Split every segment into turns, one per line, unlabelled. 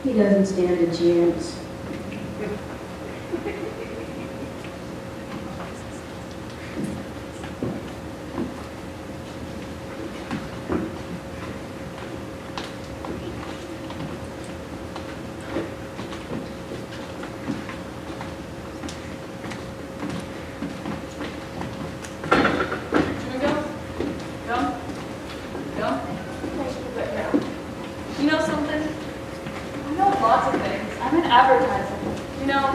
He doesn't stand a chance.
You know something? I know lots of things. I'm in advertising. You know,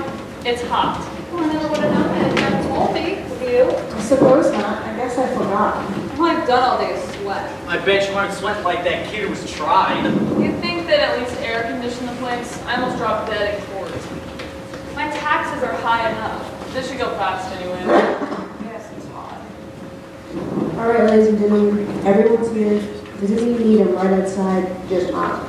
it's hot. Well, I never would have known it if you hadn't told me. With you?
I suppose not. I guess I forgot.
All I've done all day is sweat.
I bet you aren't sweating like that kid who was tried.
You'd think that at least air conditioned the place. I almost dropped dead in court. My taxes are high enough. This should go fast anyway. Yes, it's hot.
All right, ladies and gentlemen, everyone's here. Does anyone need them right outside? Just ask.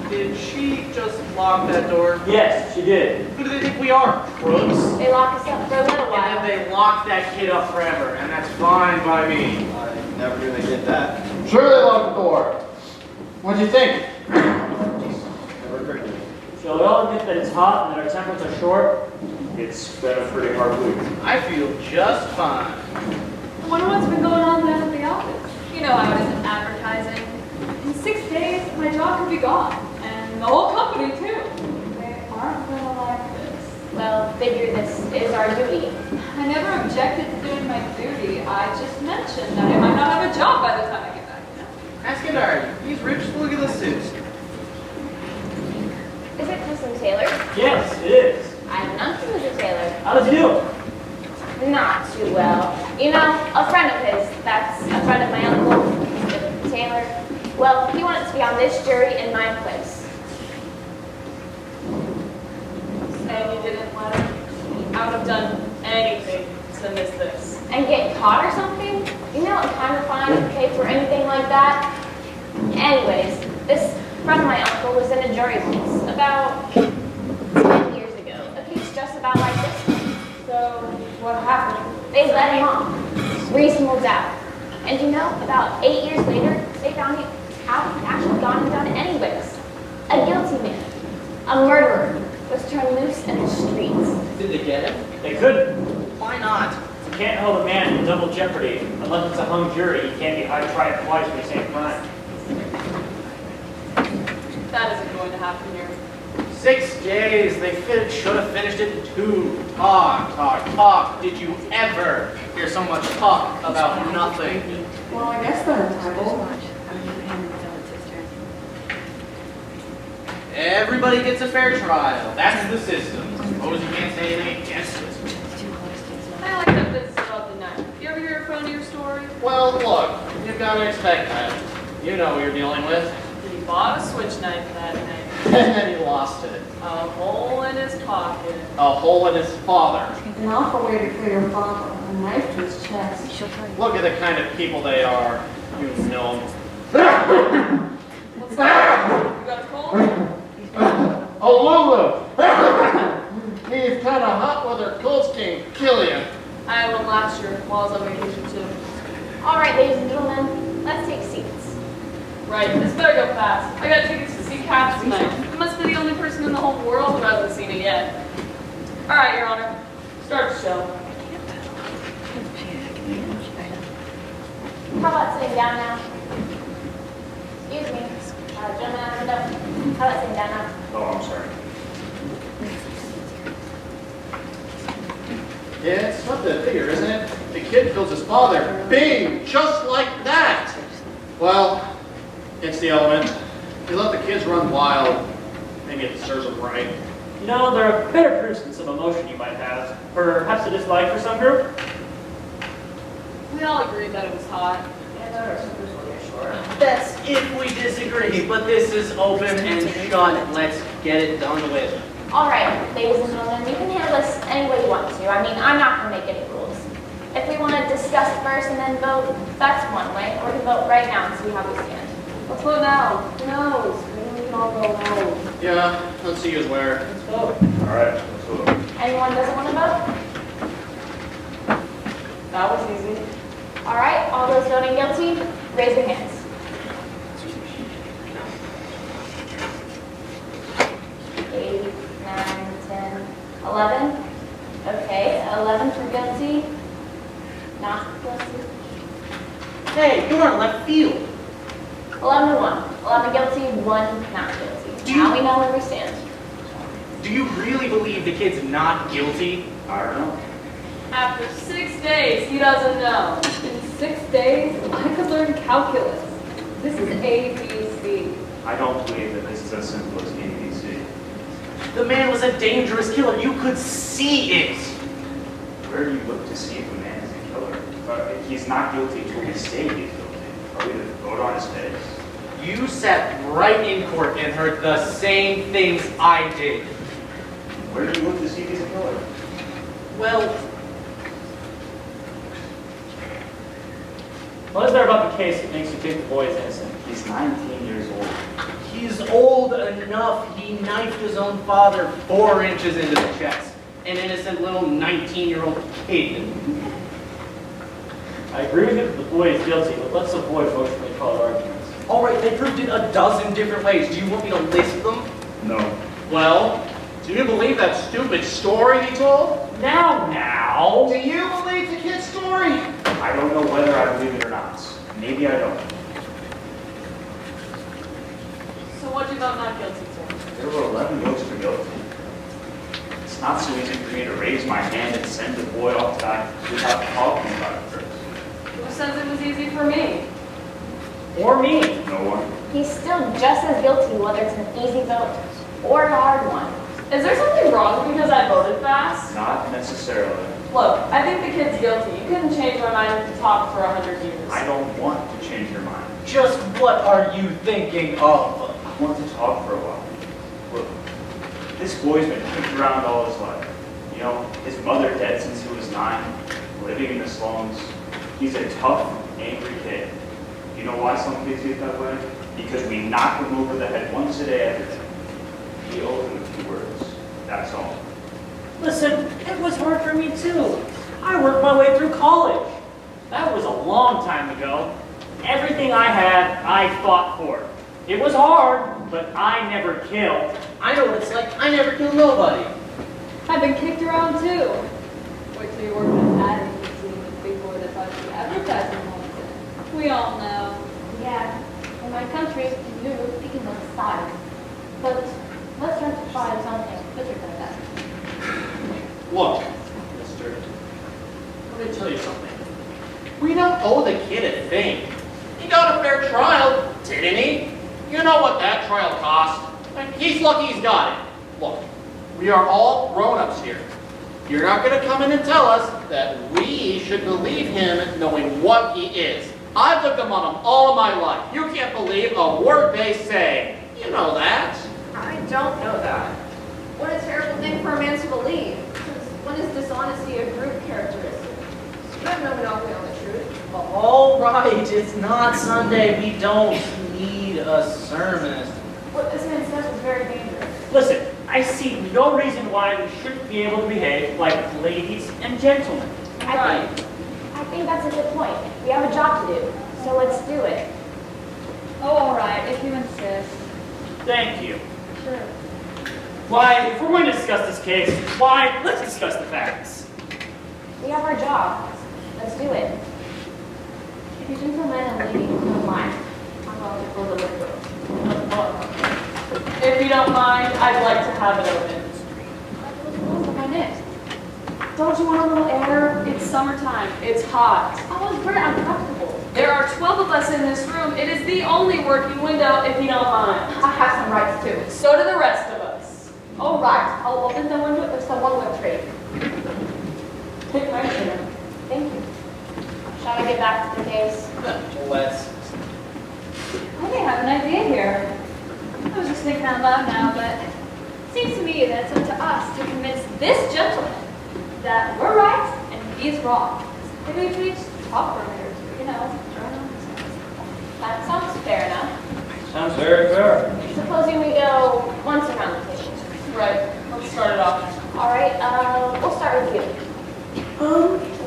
Did she just lock that door?
Yes, she did.
Who do they think we are, crooks?
They lock us up for a little
And
while.
then they lock that kid up forever, and that's fine by me.
I never knew they did that.
Sure they locked the door. What'd you think?
Never occurred to me.
Shall we all admit that it's hot and that our tempers are short? It's been a pretty hard week.
I feel just fine.
I wonder what's been going on down at the office. You know how it is in advertising. In 6 days, my job could be gone. And the whole company, too. They aren't going to like this.
Well, figure this is our duty.
I never objected to doing my duty. I just mentioned that I might not have a job by the time I get back. You know?
Ask Gennard. He's rich. Look at the suits.
Is it Custom Taylor?
Yes, it is.
I'm not to Mr. Taylor.
How does he do?
Not too well. You know, a friend of his, that's a friend of my uncle, Mr. Taylor. Well, he wanted to be on this jury in my place.
And you didn't let him. I would have done anything to miss this.
And get caught or something? You know, I'm kind of fine to pay for anything like that. Anyways, this friend of my uncle was in a jury case about 10 years ago. A case just about like this one.
So, what happened?
They let him off. Reasonable doubt. And you know, about 8 years later, they found out he'd actually gone and done it anyways. A guilty man, a murderer, was turned loose in the streets.
Did they get him?
They couldn't.
Why not?
You can't hold a man in double jeopardy. Unless it's a hung jury, he can't be tried twice for the same crime.
That isn't going to happen here.
6 days. They should have finished it in 2. Talk, talk, talk. Did you ever hear so much talk about nothing?
Well, I guess they're entitled.
Everybody gets a fair trial. That's the system. Suppose you can't say anything against it.
I like that this is about the night. You ever hear a funnier story?
Well, look, you've got to expect that. You know who you're dealing with.
He bought a switch knife that night.
And then he lost it.
A hole in his pocket.
A hole in his father.
An awful way to kill your father. A knife to his chest.
Look at the kind of people they are. You know 'em.
What's that? You got a cold?
Oh, Lulu! He's kind of hot with her colds can kill you.
I had one last year while I was on vacation too.
All right, ladies and gentlemen, let's take seats.
Right, this better go fast. I got tickets to see Cats tonight. I must be the only person in the whole world who hasn't seen it yet. All right, Your Honor. Start the show.
How about sitting down now? Excuse me. Gentlemen at the window. How about sitting down now?
Oh, I'm sorry.
Yeah, it's tough to figure, isn't it? The kid kills his father. Bing! Just like that! Well, it's the element. You let the kids run wild. Maybe it serves them right.
You know, there are better proofs than some emotion you might have. Perhaps a dislike for some group?
We all agreed that it was hot.
That's if we disagree, but this is open and shut. Let's get it done with.
All right, ladies and gentlemen, you can handle this any way you want to. I mean, I'm not going to make any rules. If we want to discuss first and then vote, that's one way. Or we can vote right now and see how we stand.
Let's vote now. Who knows? Maybe we can all go now.
Yeah, let's see who's where.
Let's vote.
All right, let's vote.
Anyone doesn't want to vote?
That was easy.
All right, all those voting guilty, raise your hands. 8, 9, 10, 11. Okay, 11 for guilty. Not guilty.
Hey, you're on left field.
11 to 1. 11 guilty, 1 not guilty.
Do you-
Now we know where we stand.
Do you really believe the kid's not guilty?
I don't know.
After 6 days, he doesn't know. In 6 days, I could learn calculus. This is ABC.
I don't believe that this is as simple as ABC.
The man was a dangerous killer. You could see it.
Where do you look to see if a man is a killer? If he's not guilty, who can say he's guilty? Are we to vote on his face?
You sat right in court and heard the same things I did.
Where do you look to see if he's a killer?
Well,
What is there about the case that makes you think the boy is innocent?
He's 19 years old.
he's old enough. He knifed his own father 4 inches into the chest. An innocent little 19-year-old kid.
I agree with you that the boy is guilty, but let's avoid emotionally colored arguments.
All right, they proved it a dozen different ways. Do you want me to list them?
No.
Well, do you believe that stupid story he told?
Now!
Do you believe the kid's story?
I don't know whether I believe it or not. Maybe I don't.
So what'd you vote not guilty to?
There were 11 votes for guilty. It's not so easy for me to raise my hand and send the boy off to die without talking about it first.
Who says it was easy for me?
Or me!
No one.
He's still just as guilty whether it's an easy vote or a hard one.
Is there something wrong because I voted fast?
Not necessarily.
Look, I think the kid's guilty. You couldn't change my mind to talk for 100 years.
I don't want to change your mind.
Just what are you thinking of?
I want to talk for a while. Look, this boy's been kicked around all his life. You know, his mother dead since he was 9, living in the slums. He's a tough, angry kid. You know why some kids get that way? Because we knock him over the head once a day every day. We owe him a few words. That's all.
Listen, it was hard for me too. I worked my way through college. That was a long time ago. Everything I had, I fought for. It was hard, but I never killed.
I know what it's like. I never killed nobody.
I've been kicked around too. Wait till you work in an ad agency with a big boy that thought you advertising nonsense. We all know.
Yeah, in my country, you were speaking of style. But let's try to find something better than that.
Look, mister, let me tell you something. We don't owe the kid a thing. He got a fair trial, didn't he? You know what that trial cost. And he's lucky he's got it. Look, we are all grown-ups here. You're not going to come in and tell us that we should believe him knowing what he is. I've looked him on him all my life. You can't believe a word they say. You know that.
I don't know that. What a terrible thing for a man to believe. Since when is dishonesty a group characteristic? You have no monopoly on the truth.
All right, it's not Sunday. We don't need a sermon.
What this man says is very dangerous.
Listen, I see no reason why we shouldn't be able to behave like ladies and gentlemen.
I think that's a good point. We have a job to do, so let's do it.
Oh, all right, if you insist.
Thank you.
Sure.
Why, if we're going to discuss this case, why, let's discuss the facts.
We have our job. Let's do it. If you gentlemen and ladies don't mind, I'm going to close the window.
If you don't mind, I'd like to have it open.
What's my next?
Don't you want a little air? It's summertime. It's hot.
Oh, it's very uncomfortable.
There are 12 of us in this room. It is the only working window, if you don't mind.
I have some rights too.
So do the rest of us.
All right, I'll open the window if someone will trade.
Take my chair.
Thank you. Shall I get back to the case?
Let's.
I may have an idea here. I was just thinking out loud now, but it seems to me that it's up to us to convince this gentleman that we're right and he's wrong. Maybe if we just talk for a minute or two, you know, join on.
That sounds fair enough.
Sounds very fair.
Supposing we go once around the table.
Right, let's start it off.
All right, we'll start with you.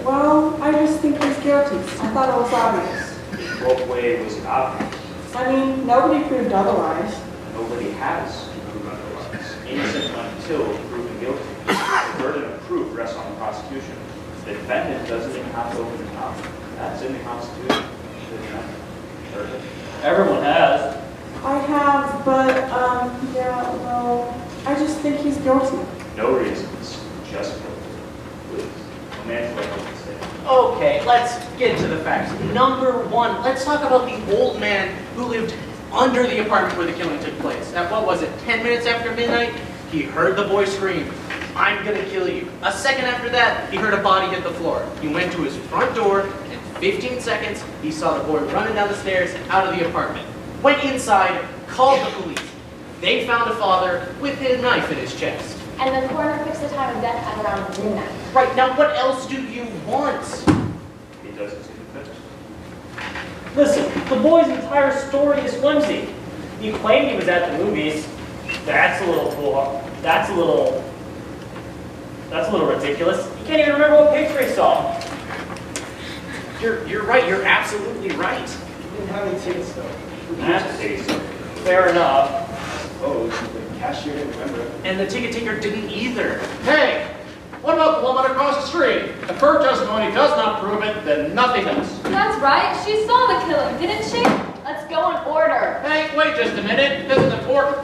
Well, I just think he's guilty. guilty. I thought it was obvious.
What way was it obvious?
I mean, nobody proved otherwise.
Nobody has proved otherwise. Innocent until proven guilty. The burden of proof rests on the prosecution. The defendant doesn't even have to open his mouth. That's in the Constitution. The defendant. Heard it?
Everyone has.
I have, but, yeah, well, I just think he's guilty.
No reasons. Just guilty. Please. A man's right to say.
Okay, let's get to the facts. Number one, let's talk about the old man who lived under the apartment where the killing took place. At what was it, 10 minutes after midnight? He heard the boy scream, "I'm gonna kill you." A second after that, he heard a body hit the floor. He went to his front door, and in 15 seconds, he saw the boy running down the stairs out of the apartment. Went inside, called the police. They found a father with a knife in his chest.
And the coroner fixed the time of death at around midnight.
Right, now what else do you want?
It doesn't seem to fit.
Listen, the boy's entire story is flimsy. He claimed he was at the movies. That's a little cool. That's a little ridiculous. He can't even remember what picture he saw.
You're right, you're absolutely right.
You didn't have any tickets though.
That's
Taste.
fair enough.
Oh, the cashier didn't remember it.
And the ticket taker didn't either.
Hey, what about the woman across the street? If her testimony does not prove it, then nothing does.
That's right. She saw the killing, didn't she?
Let's go in order.
Hey, wait just a minute. This is important.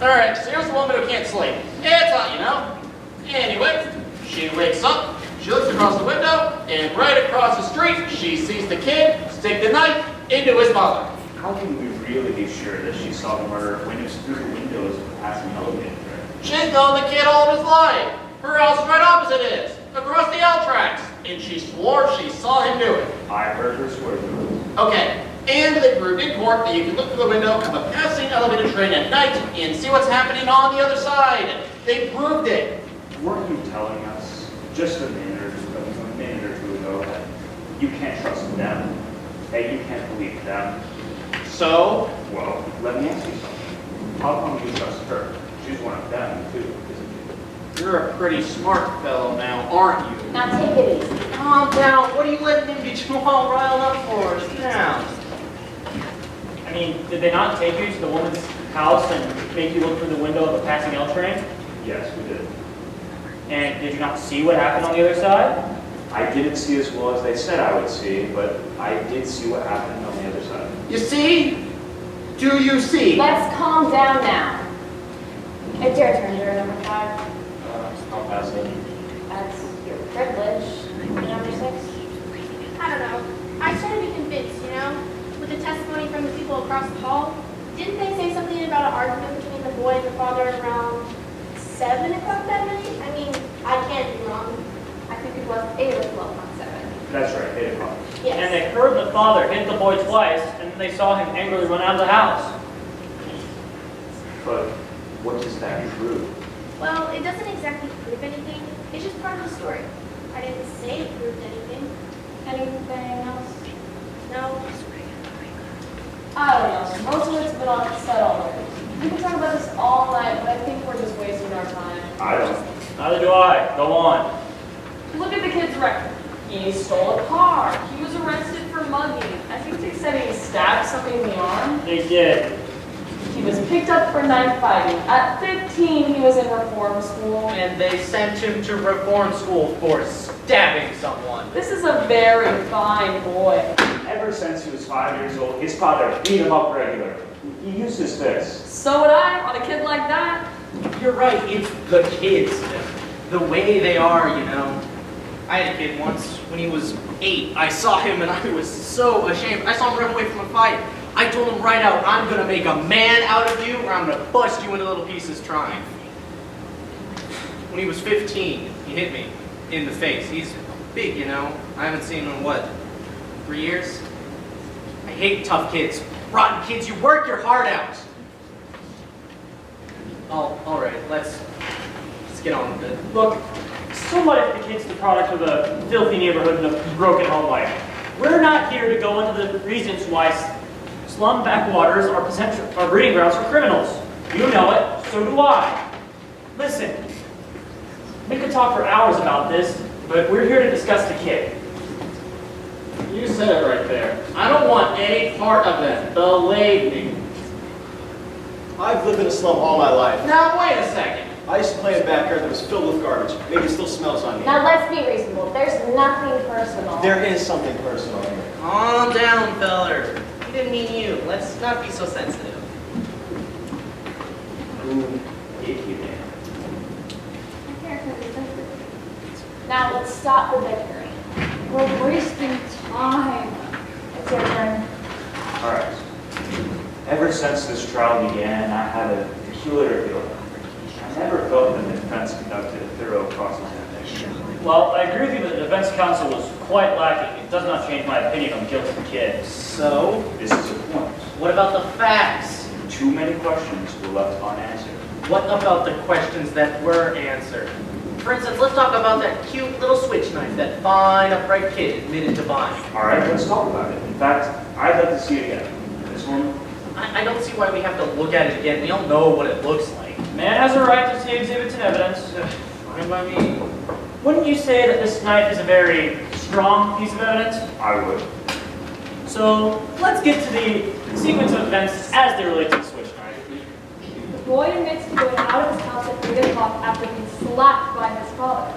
Alright, so here's the woman who can't sleep. Yeah, it's hot, you know. Anyway, she wakes up, she looks across the window, and right across the street, she sees the kid stick the knife into his mother.
How can we really be sure that she saw the murder when it was through the windows of the passing elevator?
She's known the kid all of his life. Her house is right opposite his, across the L tracks, and she swore she saw him do it.
I heard her swear to it.
Okay, and they proved in court that you can look through the window of a passing elevator train at night and see what's happening on the other side. They proved it.
Weren't you telling us just a minute or two ago that you can't trust them, that you can't believe them?
So,
Well, let me ask you something. How come you trust her? She's one of them too, isn't she?
you're a pretty smart fellow now, aren't you?
Now take it easy.
Calm down. What are you letting him get you all riled up for? Sit down.
I mean, did they not take you to the woman's house and make you look through the window of a passing L train?
Yes, we did.
And did you not see what happened on the other side?
I didn't see as well as they said I would see, but I did see what happened on the other side.
You see? Do you see?
Let's calm down now. It's your turn, juror number 5.
I'll pass it.
That's your privilege. Number 6.
I don't know. I started to be convinced, you know, with the testimony from the people across the hall. Didn't they say something about an argument between the boy and the father around 7 o'clock that night? I mean, I can't be wrong.
I think it was 8 or 12, not 7.
That's right, 8 o'clock.
Yes.
And they heard the father hit the boy twice, and then they saw him angrily run out of the house.
But what does that prove?
Well, it doesn't exactly prove anything. It's just part of the story. I didn't say it proved anything.
Anything else?
No.
I don't know. Most of it's been said already. We can talk about this all night, but I think we're just wasting our time.
I don't.
Neither do I. Go on.
Look at the kid's record. He stole a car. He was arrested for mugging. I think they said he stabbed somebody in the arm.
They did.
He was picked up for knife fighting. At 15, he was in reform school.
And they sent him to reform school for stabbing someone.
This is a very fine boy.
Ever since he was 5 years old, his father beat him up regularly. He used his fists.
So would I on a kid like that.
You're right, it's the kids. The way they are, you know. I had a kid once when he was 8. I saw him and I was so ashamed. I saw him run away from a fight. I told him right out, I'm gonna make a man out of you or I'm gonna bust you into little pieces trying. When he was 15, he hit me in the face. He's big, you know. I haven't seen him in what, 3 years? I hate tough kids. Rotten kids, you work your heart out. All right, let's get on with it.
Look, so what if the kid's the product of a filthy neighborhood and a broken home life? We're not here to go into the reasons why slum backwaters are breeding grounds for criminals. You know it, so do I. Listen, we could talk for hours about this, but we're here to discuss the kid.
You said it right there. I don't want any part of that. Believe me.
I've lived in a slum all my life.
Now, wait a second.
I used to play in a backyard that was filled with garbage. Maybe it still smells on me.
Now let's be reasonable. There's nothing personal.
There is something personal here.
Calm down, feller. He didn't mean you. Let's not be so sensitive.
Who gave you that?
Now let's stop the bickering.
We're wasting time.
It's your turn.
All right. Ever since this trial began, I had a peculiar feeling. I never felt that the defense conducted a thorough cross-examination.
Well, I agree with you that the defense counsel was quite lacking. It does not change my opinion on the guilt of the kid.
So,
This is the point.
what about the facts?
Too many questions were left unanswered.
What about the questions that were answered? For instance, let's talk about that cute little switch knife that fine, upright kid admitted to buying.
All right, let's talk about it. In fact, I'd like to see it again. This one?
I don't see why we have to look at it again. We all know what it looks like.
Man has a right to see exhibits and evidence.
Fine by me.
Wouldn't you say that this knife is a very strong piece of evidence?
I would.
So let's get to the sequence of events as they relate to the switch knife.
The boy admits to going out of his house at 3 o'clock after being slapped by his father.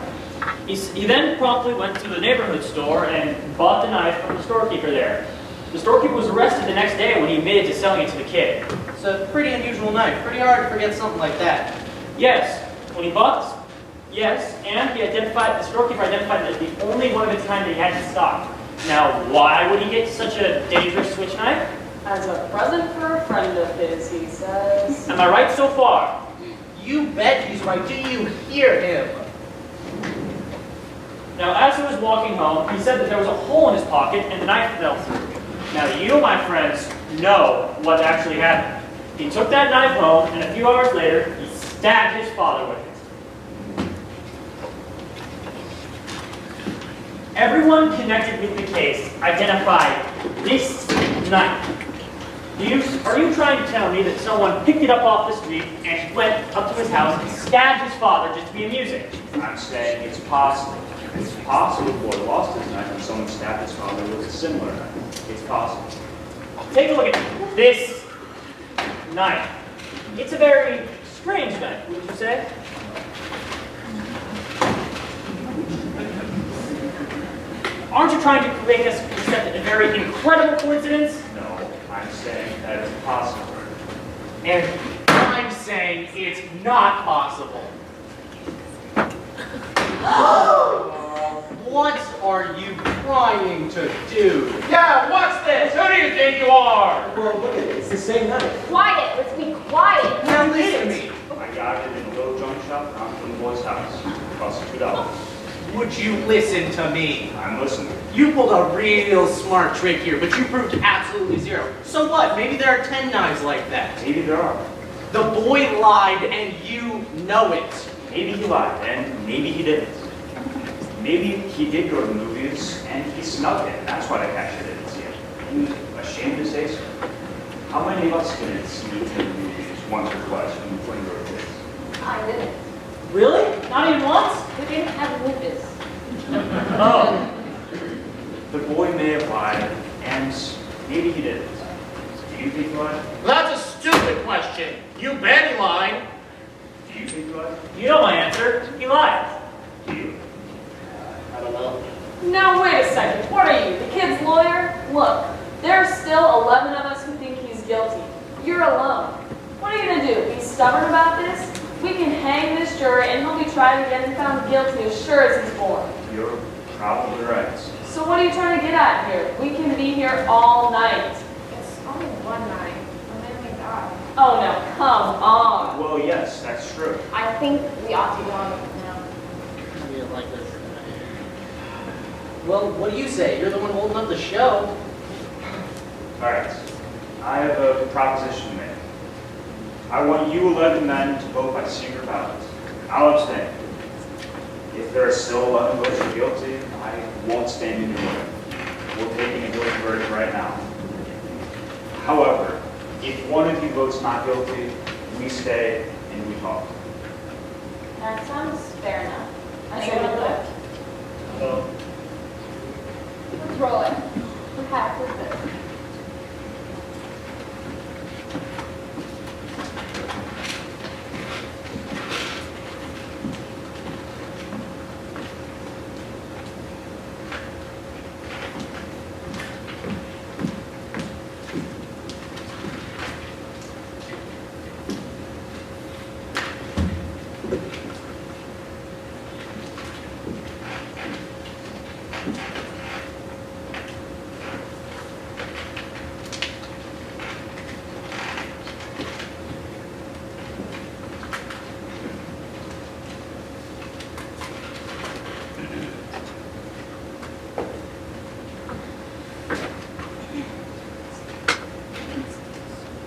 He then promptly went to the neighborhood store and bought the knife from the storekeeper there. The storekeeper was arrested the next day when he admitted to selling it to the kid.
It's a pretty unusual knife. Pretty hard to forget something like that.
Yes, when he bought this, yes, and the storekeeper identified it as the only one of its kind that he had in stock. Now, why would he get such a dangerous switch knife?
As a present for a friend of his, he says.
Am I right so far?
You bet he's right. Do you hear him?
Now, as he was walking home, he said that there was a hole in his pocket and the knife fell through. Now, you, my friends, know what actually happened. He took that knife home, and a few hours later, he stabbed his father with it. Everyone connected with the case identified this knife. Are you trying to tell me that someone picked it up off the street and went up to his house and stabbed his father just to be amusing?
I'm saying it's possible. It's possible the boy lost his knife and someone stabbed his father with a similar knife. It's possible.
Take a look at this knife. It's a very strange knife, wouldn't you say? Aren't you trying to make us accept a very incredible coincidence?
No, I'm saying that it's possible.
And I'm saying it's not possible. What are you trying to do?
Yeah, what's this? Who do you think you are?
Well, look at it. It's the same knife.
Quiet. Let's be quiet.
Now listen to me.
I got it in a little junk shop down from the boy's house. It cost $2.
Would you listen to me?
I'm listening.
You pulled a real smart trick here, but you proved absolutely zero. So what? Maybe there are 10 knives like that.
Maybe there are.
The boy lied, and you know it.
Maybe he lied, and maybe he didn't. Maybe he did go to the movies, and he snuck it, and that's why the cashier didn't see it. He was ashamed to say so. How many of us didn't sneak in the movies once or twice when we were kids?
I didn't.
Really? Not even once?
We didn't have movies.
Oh.
The boy may have lied, and maybe he didn't. Do you think he lied?
That's a stupid question. You bet he lied.
Do you think he lied?
You know my answer. He lied.
Do you?
I don't know.
Now, wait a second. What are you, the kid's lawyer? Look, there are still 11 of us who think he's guilty. You're alone. What are you going to do? Be stubborn about this? We can hang this juror and he'll be tried again and found guilty as sure as he's born.
You're probably right.
So what are you trying to get at here? We can be here all night.
It's only one night, and then we die.
Oh, now, come on.
Well, yes, that's true.
I think we ought to go on now.
Well, what do you say? You're the one holding up the show.
All right. I have a proposition to make. I want you 11 men to vote by secret ballot. I'll abstain. If there are still 11 votes for guilty, I won't stand in your way. We're taking a guilty verdict right now. However, if one of you votes not guilty, we stay and we talk.
That sounds fair enough. I say
Anyone
we
vote?
vote.
vote.
Let's roll it. What half is this?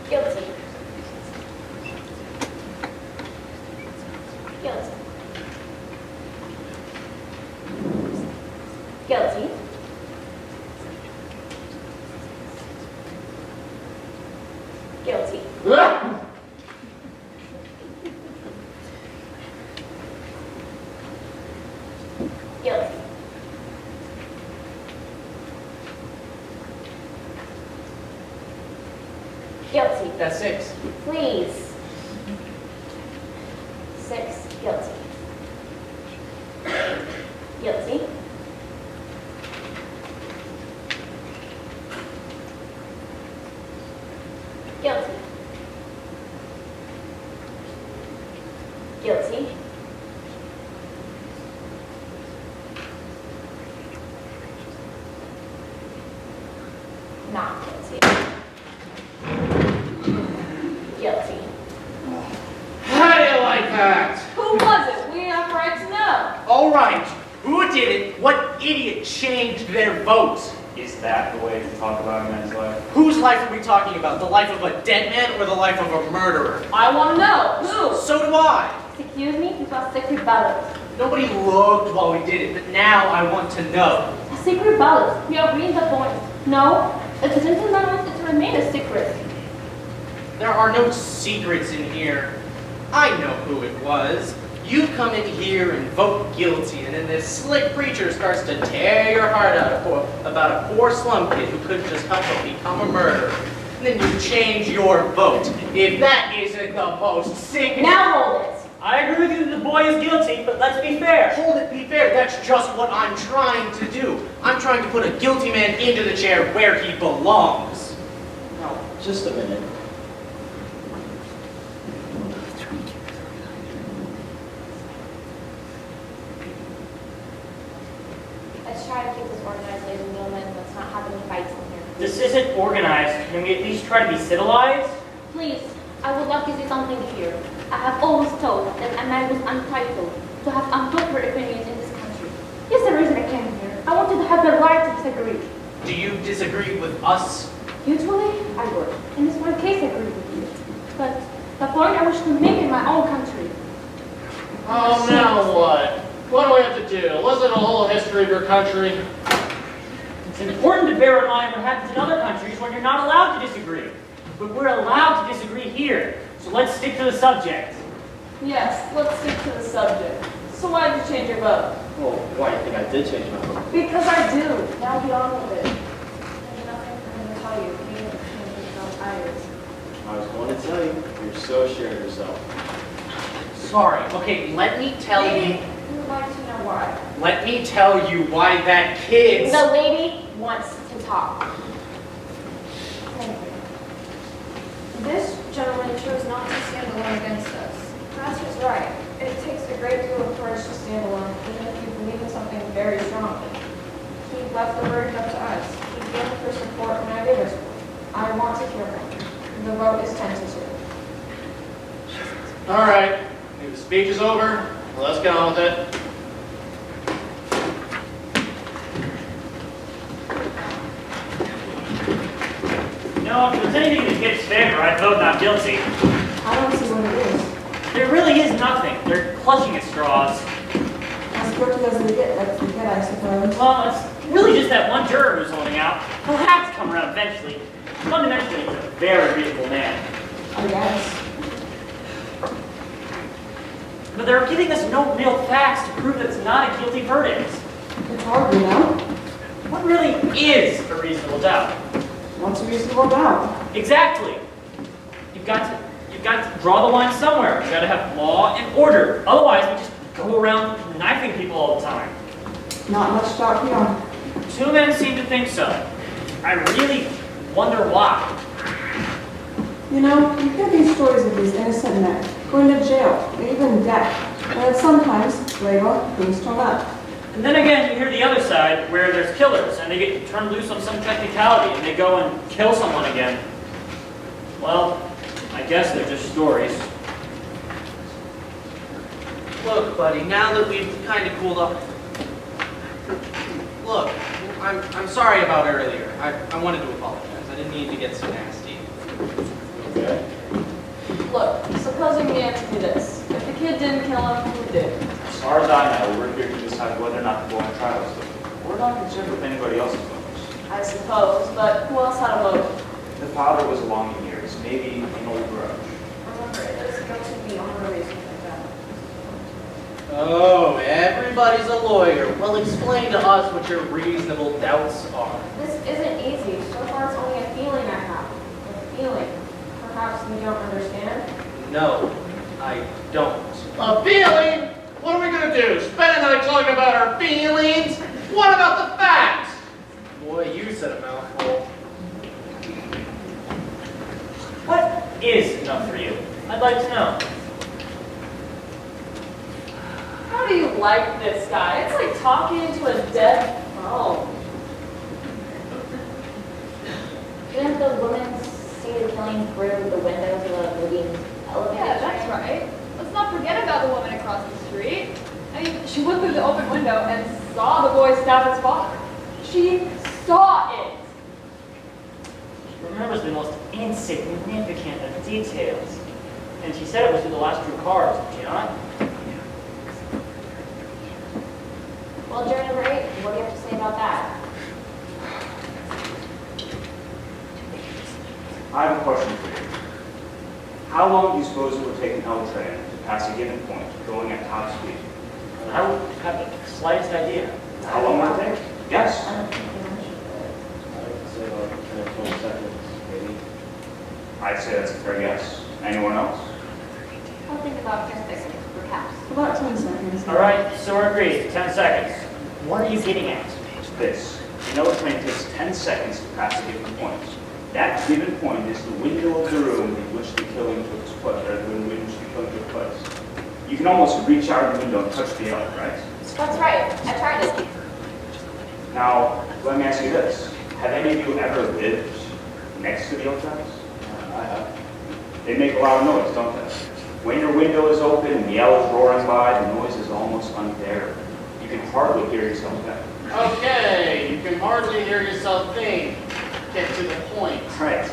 Guilty. Guilty. Guilty. Guilty. Guilty. Guilty.
That's 6.
Please. 6. Guilty. Guilty. Guilty. Guilty. Not guilty. Guilty.
How do you like that?
Who was it? We have right to know.
All right. Who did it? What idiot changed their vote?
Is that the way to talk about a man's life?
Whose life are we talking about? The life of a dead man or the life of a murderer?
I want to know. Who?
So do I.
Excuse me, it was a secret ballot.
Nobody looked while we did it, but now I want to know.
A secret ballot. We agree on the point. No, it isn't allowed to remain a secret.
There are no secrets in here. I know who it was. You come in here and vote guilty, and then this slick preacher starts to tear your heart out about a poor slum kid who couldn't just help but become a murderer. And then you change your vote. If that isn't the most sick...
Now hold it.
I agree with you that the boy is guilty, but let's be fair.
Hold it, be fair. That's just what I'm trying to do. I'm trying to put a guilty man into the chair where he belongs.
Now, just a minute.
Let's try to keep this organized, ladies and gentlemen. Let's not have any fights in here.
This isn't organized. Can we at least try to be civilized?
Please, I would like to say something here. I have always thought that a man was entitled to have unpopular opinions in this country. It's the reason I came here. I wanted to have the right to disagree.
Do you disagree with us?
Usually, I would. In this one case, I agree with you. But the point I wish to make in my own country.
Oh, now what? What do we have to do? Listen to the whole history of your country.
It's important to bear in mind what happens in other countries when you're not allowed to disagree. But we're allowed to disagree here. So let's stick to the subject.
Yes, let's stick to the subject. So why did you change your vote?
Well, why do you think I did change my vote?
Because I do.
Now get on with it. There's nothing for me to tell you. You need to change yourself either.
I was going to tell you, you're so sure of yourself.
Sorry. Okay, let me tell
Maybe
you.
you would like to know why.
Let me tell you why that kid's...
The lady wants to talk. Thank you.
This gentleman chose not to stand alone against us. Pastor's right. It takes a great deal of courage to stand alone, even if you believe in something very strongly. He left the verdict up to us. He gave for support when I gave her support. I want to hear him. The vote is 10-2.
All right. Maybe the speech is over. Let's get on with it.
No, if there's anything in the kid's favor, I'd vote not guilty.
I don't see what it is.
There really is nothing. They're clutching at straws.
As guilty as they get, I suppose.
Well, it's really just that one juror who's holding out. He'll have to come around eventually. Fundamentally, he's a very reasonable man.
I guess.
But they're giving us no real facts to prove that it's not a guilty verdict.
It's hard, you know?
What really is a reasonable doubt?
What's a reasonable doubt?
Exactly. You've got to draw the line somewhere. You've got to have law and order. Otherwise, we just go around knifing people all the time.
Not much thought beyond.
Two men seem to think so. I really wonder why.
You know, you hear these stories of these innocent men going to jail, or even death. And then sometimes, later, things turn up.
And then again, you hear the other side where there's killers and they get turned loose on some technicality and they go and kill someone again. Well, I guess they're just stories.
Look, buddy, now that we've kind of cooled off, look, I'm sorry about earlier. I wanted to apologize. I didn't mean to get so nasty.
Okay.
Look, supposing the answer to this. If the kid didn't kill him, who did?
As far as I know, we're here to decide whether or not to go on trial with them. We're not concerned with anybody else's motives.
I suppose, but who else had a motive?
The father was along in years, maybe an old grudge.
Remember, this guilt should be on the reason like that.
Oh, everybody's a lawyer. Well, explain to us what your reasonable doubts are.
This isn't easy. So far, it's only a feeling I have. A feeling. Perhaps you don't understand.
No, I don't.
A feeling? What are we going to do? Spend the night talking about our feelings? What about the facts?
Boy, you said a mouthful.
What is enough for you? I'd like to know.
How do you like this guy? It's like talking to a dead phone.
Didn't the woman see the killing through the windows of the moving elevator?
Yeah, that's right. Let's not forget about the woman across the street. I mean, she looked through the open window and saw the boy stab his father. She saw it.
She remembers the most insignificant of details. And she said it was through the last two cars, did she not?
Well, Journey Ray, what do you have to say about that?
I have a question for you. How long do you suppose it would take an L train to pass a given point going at top speed?
I don't have the slightest idea.
How long would it take? Yes.
I don't think you mentioned it.
I'd say about 10 or 20 seconds, maybe.
I'd say that's a fair guess. Anyone else?
I'll think about 10 seconds, perhaps.
About 10 seconds.
All right, so we're agreed. 10 seconds. What are you getting at?
This. An L train takes 10 seconds to pass a given point. That given point is the window of the room in which the killing took place, or in which the killing took place. You can almost reach out the window and touch the L, right?
That's right. I tried it.
Now, let me ask you this. Have any of you ever lived next to the L tracks?
I have.
They make a lot of noise, don't they? When your window is open and the L is roaring by, the noise is almost unbearable. You can hardly hear yourself think.
Okay, you can hardly hear yourself think. Get to the point.
Right.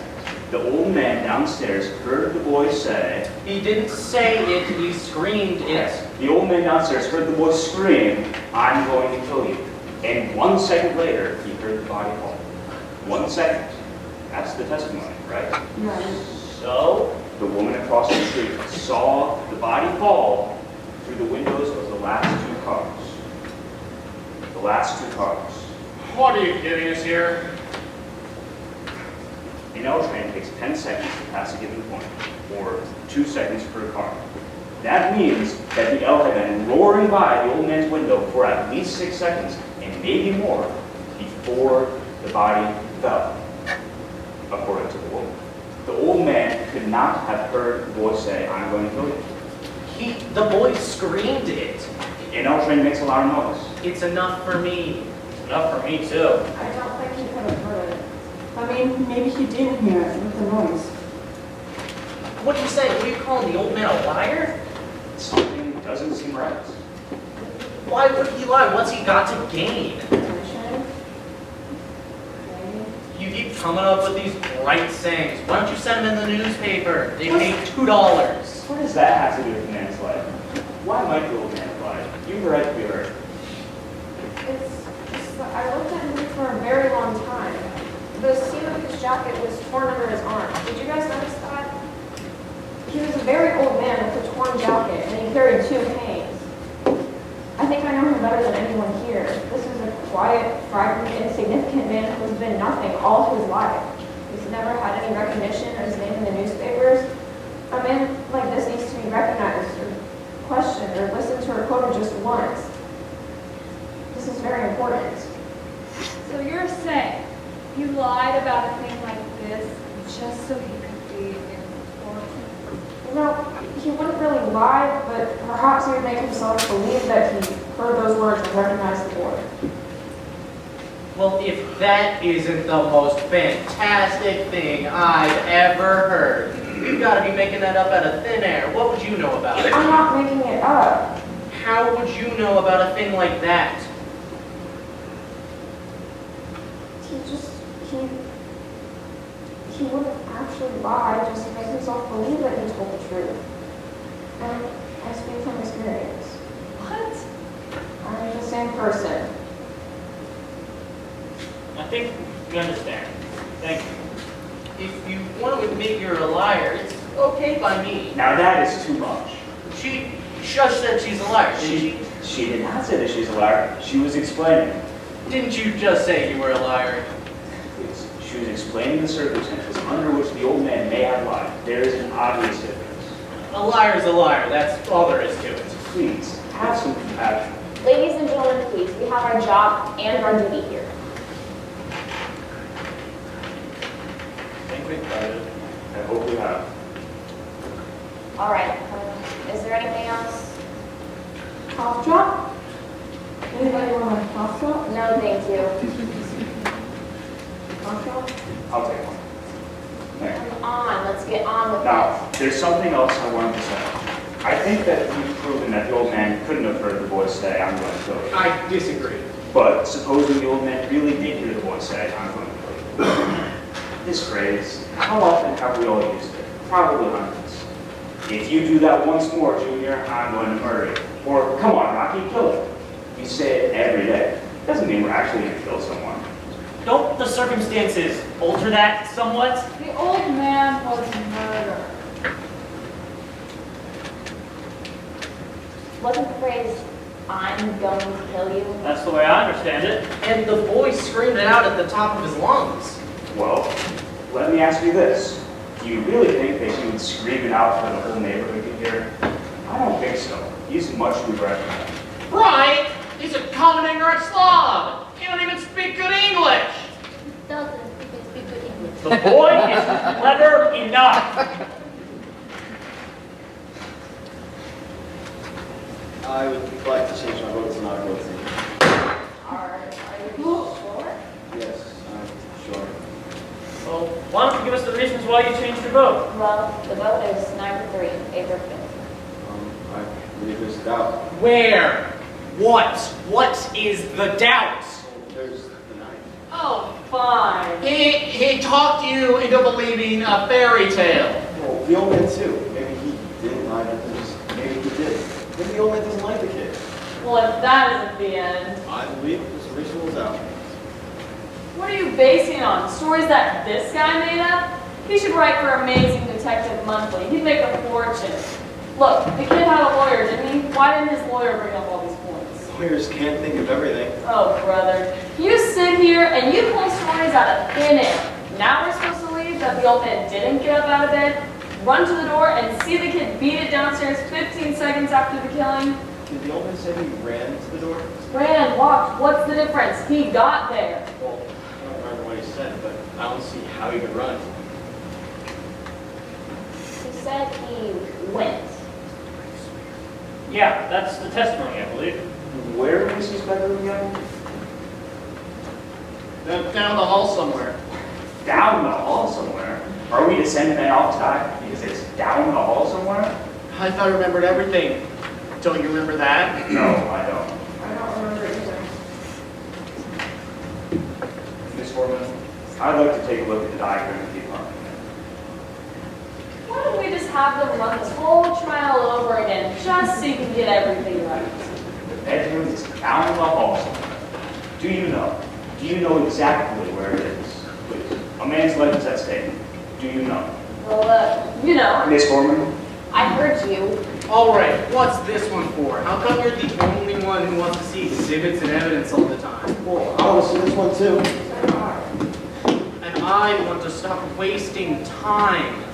The old man downstairs heard the boy say,
He didn't say it, he screamed it.
the old man downstairs heard the boy scream, I'm going to kill you. And 1 second later, he heard the body fall. 1 second. That's the testimony, right?
Right.
So,
The woman across the street saw the body fall through the windows of the last two cars. The last two cars.
What are you giving us here?
An L train takes 10 seconds to pass a given point, or 2 seconds per car. That means that the L had been roaring by the old man's window for at least 6 seconds, and maybe more, before the body fell, according to the woman. The old man could not have heard the boy say, I'm going to kill you.
The boy screamed it.
An L train makes a lot of noise.
It's enough for me.
enough for me too.
I don't think he could have heard it. I mean, maybe he didn't hear it with the noise.
What'd you say? What are you calling the old man a liar?
Something doesn't seem right.
Why would he lie? What's he got to gain?
Attention? Maybe.
You keep coming up with these bright sayings. Why don't you send them in the newspaper? They pay $2.
What does that have to do with the man's life? Why might the old man lie? You were right to be heard.
It's that I looked at him for a very long time. The seam of his jacket was torn under his arm. Did you guys notice that? He was a very old man with a torn jacket, and he carried 2 canes. I think I know him better than anyone here. This is a quiet, frightened, insignificant man who's been nothing all his life. He's never had any recognition or his name in the newspapers. A man like this needs to be recognized or questioned or listened to or quoted just once. This is very important.
So you're saying he lied about a thing like this just so he could be important?
No, he wouldn't really lie, but perhaps he would make himself believe that he heard those words and recognized the boy.
Well, if that isn't the most fantastic thing I've ever heard, you've got to be making that up out of thin air. What would you know about it?
I'm not making it up.
How would you know about a thing like that?
He wouldn't actually lie just to make himself believe that he told the truth. And I speak from experience.
What?
I'm the same person.
I think we understand. Thank you.
If you want to admit you're a liar, it's okay by me.
Now that is too much.
She just said she's a liar, didn't she?
She did not say that she's a liar. She was explaining.
Didn't you just say you were a liar?
She was explaining the circumstances under which the old man may have lied. There is an obvious difference.
A liar's a liar, that's all there is to it.
Please, have some compassion.
Ladies and gentlemen, please, we have our job and our duty here.
Think we started. I hope we have.
All right, is there anything else?
Cough drop? Anybody want a cough drop?
No, thank you.
Cough drop?
I'll take one. There.
Come on, let's get on with
Now,
this.
there's something else I wanted to say. I think that we've proven that the old man couldn't have heard the voice say, I'm going to kill you.
I disagree.
But supposing the old man really did hear the voice say, I'm going to kill you. This phrase, how often have we all used it? Probably hundreds. If you do that once more, Junior, I'm going to murder you. Or, come on, Rocky, kill him. You say it every day. Doesn't mean we're actually going to kill someone.
Don't the circumstances alter that somewhat?
The old man was murdered.
Wasn't the phrase, I'm going to kill you?
That's the way I understand it.
And the boy screamed it out at the top of his lungs.
Well, let me ask you this. Do you really think that he would scream it out for the whole neighborhood to hear? I don't think so. He's much too brave.
Right! He's a common ignorant slob. He don't even speak good English.
Doesn't even speak good English.
The boy is clever enough.
I would like to change my vote to not guilty.
Are you sure?
Yes, I'm sure.
Well, why don't you give us the reasons why you changed your vote?
Well, the vote is 9-3 in favor of guilty.
I believe there's doubt.
Where? What? What is the doubt?
There's the knife.
Oh, fine.
He talked you into believing a fairy tale.
Well, the old man too. Maybe he didn't lie to this. Maybe he did. Maybe the old man doesn't like the kid.
Well, if that isn't the end,
I believe there's a reasonable doubt.
what are you basing it on? Stories that this guy made up? He should write for Amazing Detective Monthly. He'd make a fortune. Look, the kid had a lawyer, didn't he? Why didn't his lawyer bring up all these points?
Lawyers can't think of everything.
Oh, brother. You sit here and you pull stories out of thin air. Now we're supposed to believe that the old man didn't get up out of bed, run to the door, and see the kid beat it downstairs 15 seconds after the killing?
Did the old man say he ran to the door?
Ran, walked, what's the difference? He got there.
Well, I don't remember what he said, but I don't see how he could run.
He said he went.
Yeah, that's the testimony, I believe.
Where was his bedroom again?
Down the hall somewhere.
Down the hall somewhere. Are we to send men off to die because it's down the hall somewhere?
I thought I remembered everything. Don't you remember that?
No, I don't.
I don't remember either.
Miss Foreman, I'd like to take a look at the diagram of the apartment.
Why don't we just have them run this whole trial over again, just so you can get everything right?
The bedroom is down the hall somewhere. Do you know? Do you know exactly where it is? Please. A man's life is at stake. Do you know?
Well, you know,
Miss Foreman?
I heard you,
All right, what's this one for? How come you're the only one who wants to see exhibits and evidence all the time?
Well, I want to see this one too.
And I want to stop wasting time.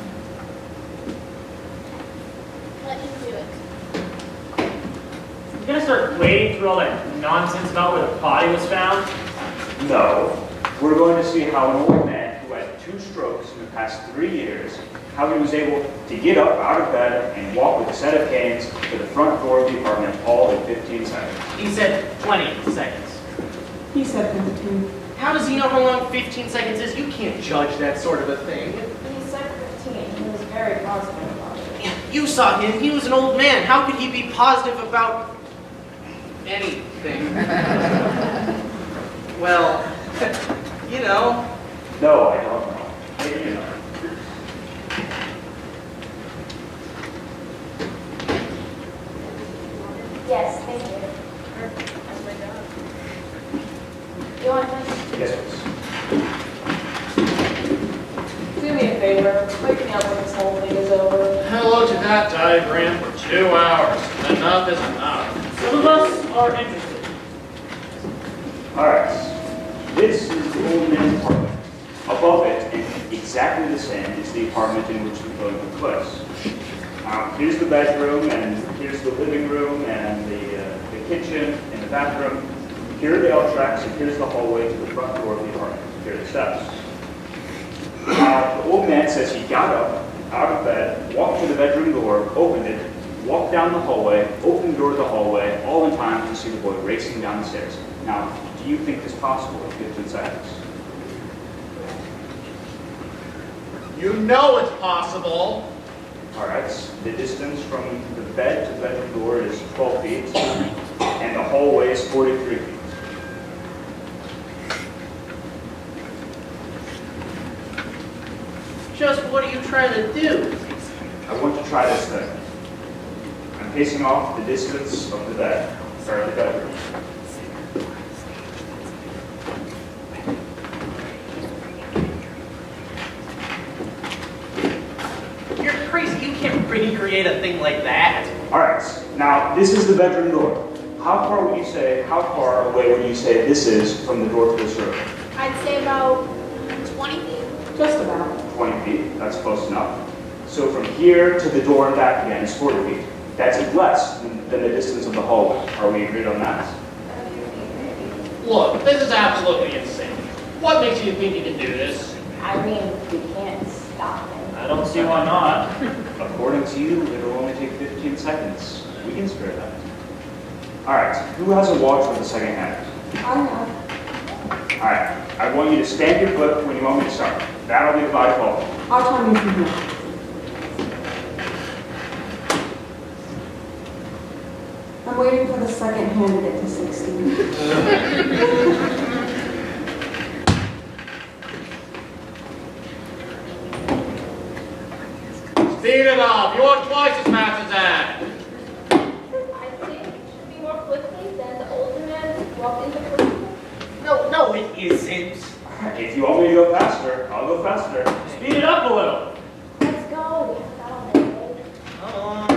Let him do it.
You're gonna start wading through all that nonsense about where the body was found?
No. We're going to see how an old man who had 2 strokes in the past 3 years, how he was able to get up out of bed and walk with a set of canes to the front door of the apartment all in 15 seconds.
He said 20 seconds.
He said 15.
How does he know how long 15 seconds is? You can't judge that sort of a thing.
He said 15. He was very positive about it.
You saw him. He was an old man. How could he be positive about anything? Well, you know.
No, I don't know. Maybe you know.
Yes, thank you. You want this?
Yes, please.
Do me a favor. Wake me up when this whole thing is over.
Hello to that diagram for 2 hours. Enough is enough.
Some of us are interested.
Alright. This is the old man's apartment. Above it, and exactly the same, is the apartment in which the killing took place. Now, here's the bedroom, and here's the living room, and the kitchen, and the bathroom. Here are the L tracks, and here's the hallway to the front door of the apartment. Here are the steps. Now, the old man says he got up, out of bed, walked to the bedroom door, opened it, walked down the hallway, opened the door to the hallway, all in time to see the boy racing down the stairs. Now, do you think this possible in 15 seconds?
You know it's possible.
Alright, the distance from the bed to the bedroom door is 12 feet, and the hallway is 43 feet.
Just what are you trying to do?
I want to try this thing. I'm pacing off the distance of the bed, or the bedroom.
You're crazy. You can't recreate a thing like that.
Alright, now this is the bedroom door. How far away would you say this is from the door to this room?
I'd say about 20 feet.
Just about.
20 feet, that's close enough. So from here to the door and back again is 40 feet. That's less than the distance of the hallway. Are we agreed on that?
Look, this is absolutely insane. What makes you think you can do this?
I mean, we can't stop him.
I don't see why not.
According to you, it'll only take 15 seconds. We can spare that. Alright, who has a watch with a second hand?
I have.
Alright, I want you to stamp your foot when you want me to start. That'll be the body call.
I'll time you from here. I'm waiting for the second hand to get to 16.
Speed it up. You want twice as fast as that.
I think it should be more quickly than the older man walked into the room.
No, it isn't.
If you want me to go faster, I'll go faster.
Speed it up a little.
Let's go. We have that all day.
Come on.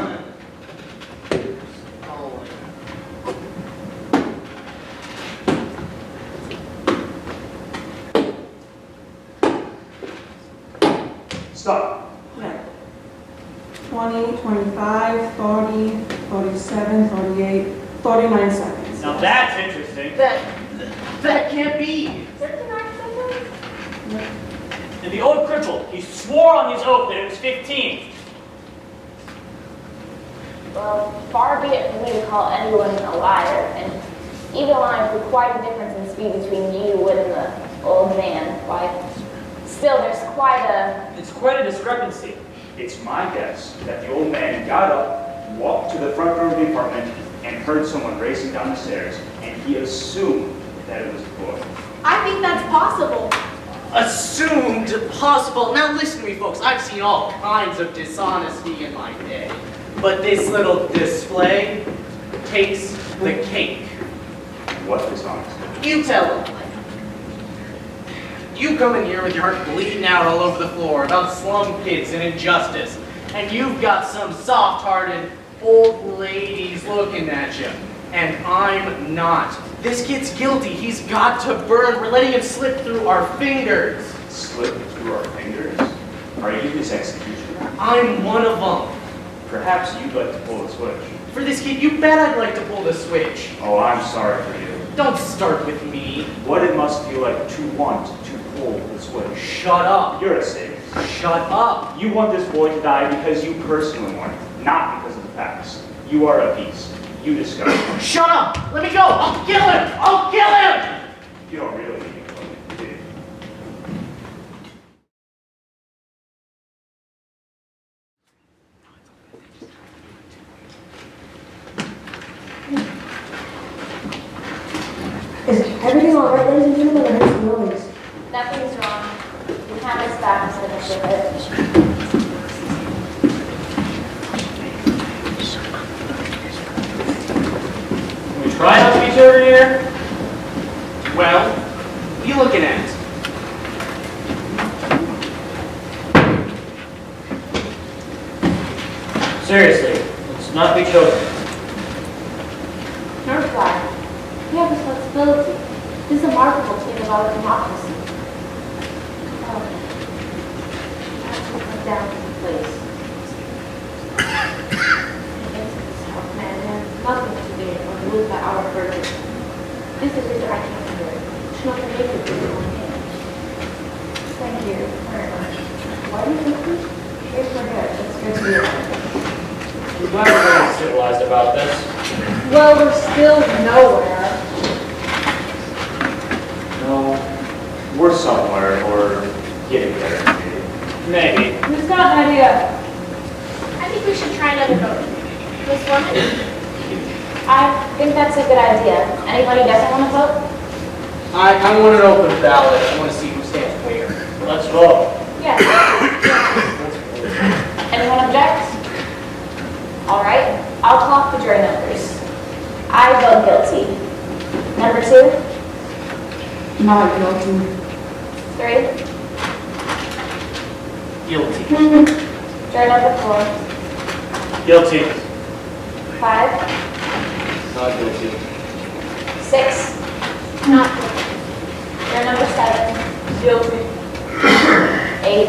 Stop.
Yeah. 20, 25, 40, 47, 48, 49 seconds.
Now that's interesting.
That can't be.
39 seconds?
And the old cripple, he swore on his oath that it was 15.
Well, far be it for me to call anyone a liar, and even when I put quite a difference in speed between you and the old man, why, still there's
It's quite a discrepancy.
It's my guess that the old man got up, walked to the front door of the apartment, and heard someone racing down the stairs, and he assumed that it was the boy.
I think that's possible.
Assumed possible. Now listen to me, folks. I've seen all kinds of dishonesty in my day. But this little display takes the cake.
What dishonest?
You tell them. You come in here with your heart bleeding out all over the floor about slum kids and injustice, and you've got some soft-hearted, old ladies looking at you, and I'm not. This kid's guilty. He's got to burn. We're letting him slip through our fingers.
Slip through our fingers? Are you his executioner?
I'm one of them.
Perhaps you'd like to pull the switch.
For this kid, you bet I'd like to pull the switch.
Oh, I'm sorry for you.
Don't start with me.
What it must feel like to want to pull the switch.
Shut up.
You're a sadist.
Shut up.
You want this boy to die because you personally want it, not because of the facts. You are a beast. You discovered it.
Shut up. Let me go. I'll kill him. I'll kill him.
You don't really need to kill him, do you?
Is everything all right, ladies and gentlemen, or is it noise?
Nothing's wrong. You have his back to finish it.
Can we try not to be over here?
Well, what are you looking at?
Seriously, let's not be children.
You're right. We have responsibility. This is a remarkable thing about a democracy. Oh. You have to put down in place. Man, there's nothing to be or lose by our burden. This is the reason I came here. Should not make it to your hand. Thank you very much. Why do you think we? Here's my head. It's good to be around.
I'm glad we're getting civilized about this.
Well, we're still nowhere.
No, we're somewhere, or getting there, maybe.
Maybe.
Who's got an idea?
I think we should try another vote. Miss Foreman?
I think that's a good idea. Anybody doesn't want to vote?
I want an open ballot. I want to see who stands where.
Let's vote.
Yes. Anyone object? All right, I'll talk the jury members. I vote guilty. Number 2?
Not guilty.
3?
Guilty.
Jury number 4.
Guilty.
5?
Not guilty.
6?
Not guilty.
Jury number 7?
Guilty.
8?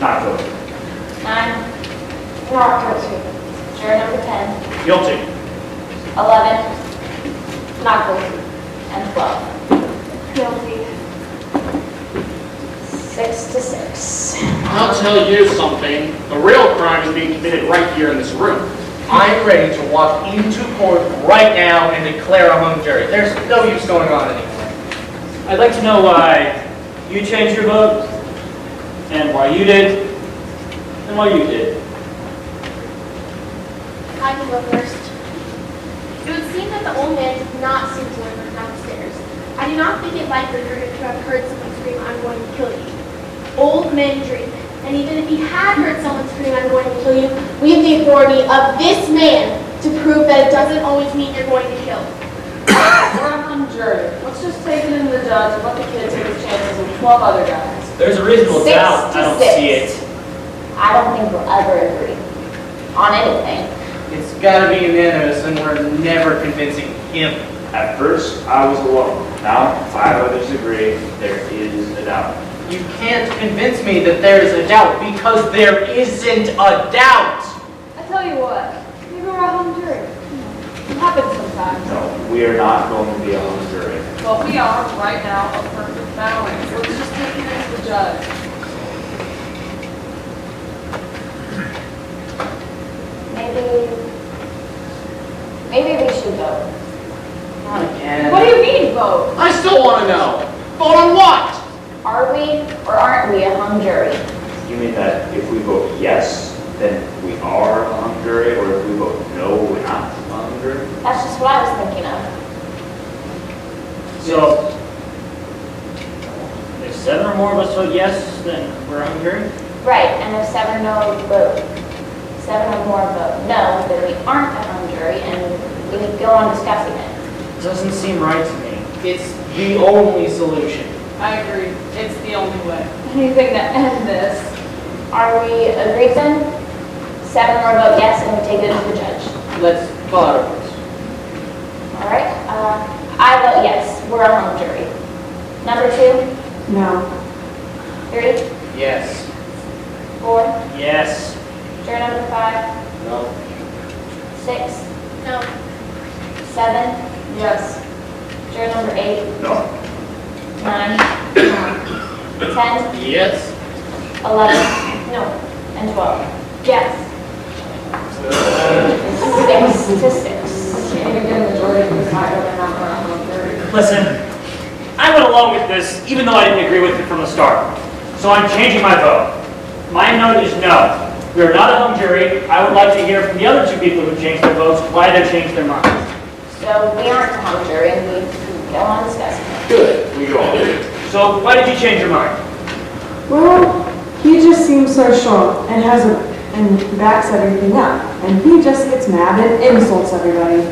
Not guilty.
9? Not guilty. Jury number 10?
Guilty.
11? Not guilty. And 12?
Guilty.
6 to 6.
I'll tell you something. The real crime is being committed right here in this room.
I'm ready to walk into court right now and declare a hung jury. There's no use going on anymore.
I'd like to know why you changed your vote, and why you did, and why you did.
I can go first. It would seem that the old man did not seem to live downstairs. I do not think it likely for him to have heard someone scream, "I'm going to kill you." Old men drink, and even if he had heard someone scream, "I'm going to kill you," we have the authority of this man to prove that it doesn't always mean you're going to kill.
We're a hung jury. Let's just take it into the judge and let the kid take his chances with 12 other guys.
There's a reasonable
6
doubt.
to
I don't
6.
see it.
I don't think we'll ever agree on anything.
It's got to be unanimous, and we're never convincing him.
At first, I was alone. Now, 5 others agree. There is a doubt.
You can't convince me that there's a doubt, because there isn't a doubt.
I tell you what, maybe we're a hung jury. It happens sometimes.
No, we are not going to be a hung jury.
Well, we are right now a perfect balance. Let's just take it into the judge.
Maybe we should vote.
Not again.
What do you mean, vote?
I still want to know. Vote on what?
Are we or aren't we a hung jury?
You mean that if we vote yes, then we are a hung jury, or if we vote no, we're not a hung jury?
That's just what I was thinking of.
So, if 7 or more of us vote yes, then we're a hung jury?
Right, and if 7 or more vote no, then we aren't a hung jury, and we go on discussing it.
Doesn't seem right to me.
It's the only solution.
I agree. It's the only way. Anything to end this.
Are we agreed then? 7 more vote yes, and we take it to the judge.
let's call out our votes.
All right. I vote yes. We're a hung jury. Number 2,
No.
3,
Yes.
4,
Yes.
juror number 5,
No.
6,
No.
7,
Yes.
juror number 8,
No.
9, 10,
Yes.
11,
No.
and 12.
Yes.
6 to 6.
Listen, I went along with this even though I didn't agree with it from the start. So I'm changing my vote. My note is no. We are not a hung jury. I would like to hear from the other 2 people who changed their votes why they changed their minds.
So we aren't a hung jury and we go on discussing it.
Good, we go on.
So why did you change your mind?
Well, he just seems so sure and backs everything up. And he just gets mad and insults everybody.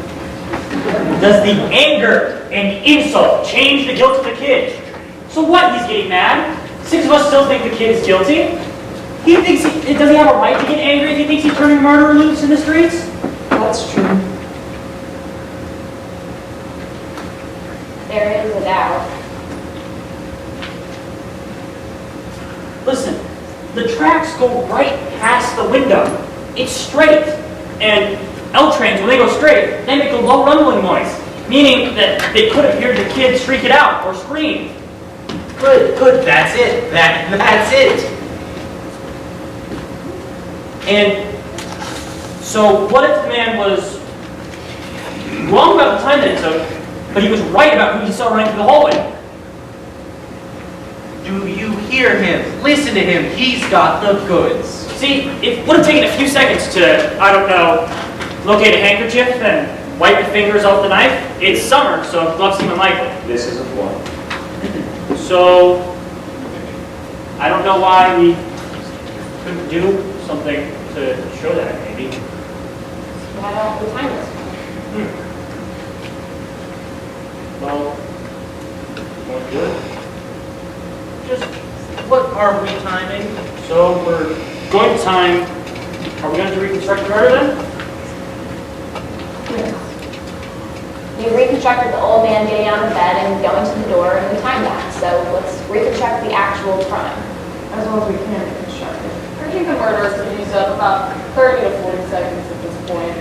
Does the anger and insult change the guilt of the kid? So what? He's getting mad? 6 of us still think the kid is guilty? He thinks does he have a right to get angry if he thinks he's turning murderer loose in the streets?
That's true.
There is a doubt.
Listen, the tracks go right past the window. It's straight. And L trains, when they go straight, they make a low rumbling noise, meaning that they could have heard the kid shriek it out or scream.
Good, that's it. That's it.
And so what if the man was wrong about the time that it took, but he was right about who he saw running through the hallway?
Do you hear him? Listen to him. He's got the goods.
See, it would have taken a few seconds to, I don't know, locate a handkerchief and wipe the fingers off the knife. It's summer, so gloves seem unlikely.
This is a point.
So, I don't know why we couldn't do something to show that, maybe.
Why don't we time this?
Well, want to do it?
Just what are we timing?
So, we're going to time, are we going to reconstruct the murder then?
You reconstructed the old man getting out of bed and going to the door, and we timed that. So let's reconstruct the actual crime.
As well as we can reconstruct it.
I think the murderers could use up about 30 to 40 seconds at this point.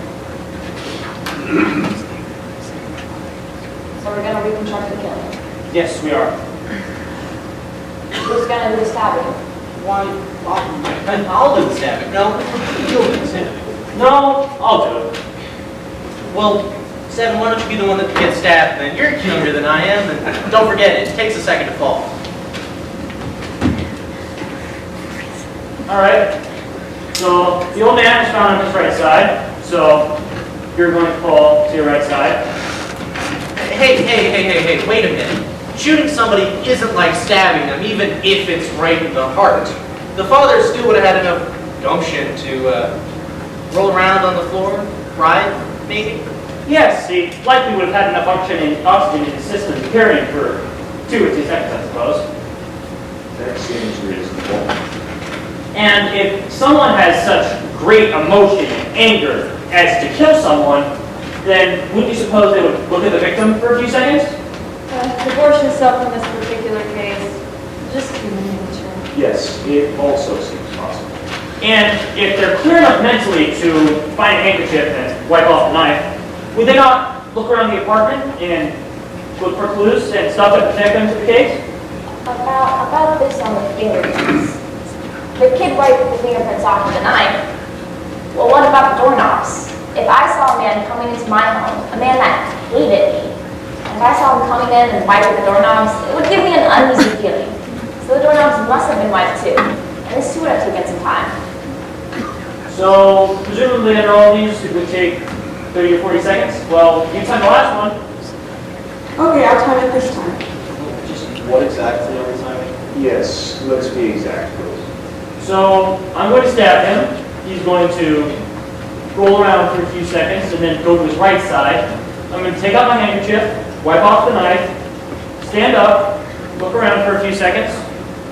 So we're going to reconstruct the killing.
Yes, we are.
Who's going to do the stabbing?
Why? I'll do the stabbing. No, you'll do the stabbing.
No, I'll do it.
Well, 7, why don't you be the one that gets stabbed then? You're younger than I am, and don't forget, it takes a second to fall.
All right. So the old man is found on his right side. So you're going to fall to your right side.
Hey, wait a minute. Shooting somebody isn't like stabbing them, even if it's right in the heart. The father still would have had enough gumption to roll around on the floor, ride, maybe?
Yes, he likely would have had enough oxygen in his system to carry him for 2 or 2 seconds, I suppose.
That seems reasonable.
And if someone has such great emotion and anger as to kill someone, then wouldn't you suppose they would look at the victim for a few seconds?
Divorce yourself in this particular case, just human nature.
Yes, it also seems possible.
And if they're clear enough mentally to find a handkerchief and wipe off the knife, would they not look around the apartment and look for clues and stuff that connect them to the case?
About this on the fingerprints. The kid wiped the fingerprints off of the knife. Well, what about the doorknobs? If I saw a man coming into my home, a man that hated me, and if I saw him coming in and wiping the doorknobs, it would give me an uneasy feeling. So the doorknobs must have been wiped too. And this too would have taken some time.
So, presumably under all these, it would take 30 or 40 seconds. Well, you time the last one.
Okay, I'll time it this time.
Just what exactly are we timing?
Yes, let's be exact, please.
So, I'm going to stab him. He's going to roll around for a few seconds and then go to his right side. I'm going to take out my handkerchief, wipe off the knife, stand up, look around for a few seconds,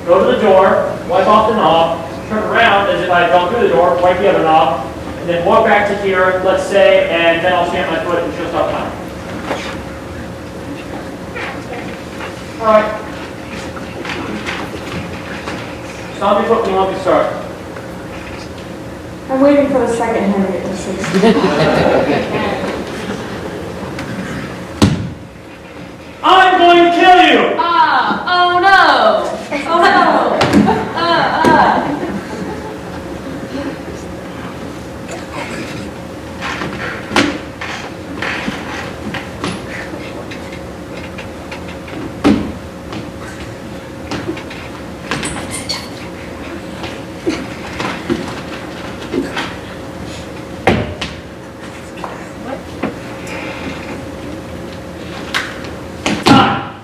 go to the door, wipe off the knob, turn around as if I had gone through the door, wipe the other knob, and then walk back to here, let's say, and then I'll stamp my foot and she'll stop counting. All right. Stomp your foot when you want to start.
I'm waiting for the second hand to get to 60.
I'm going to kill you!
Oh no! Oh no!
Time!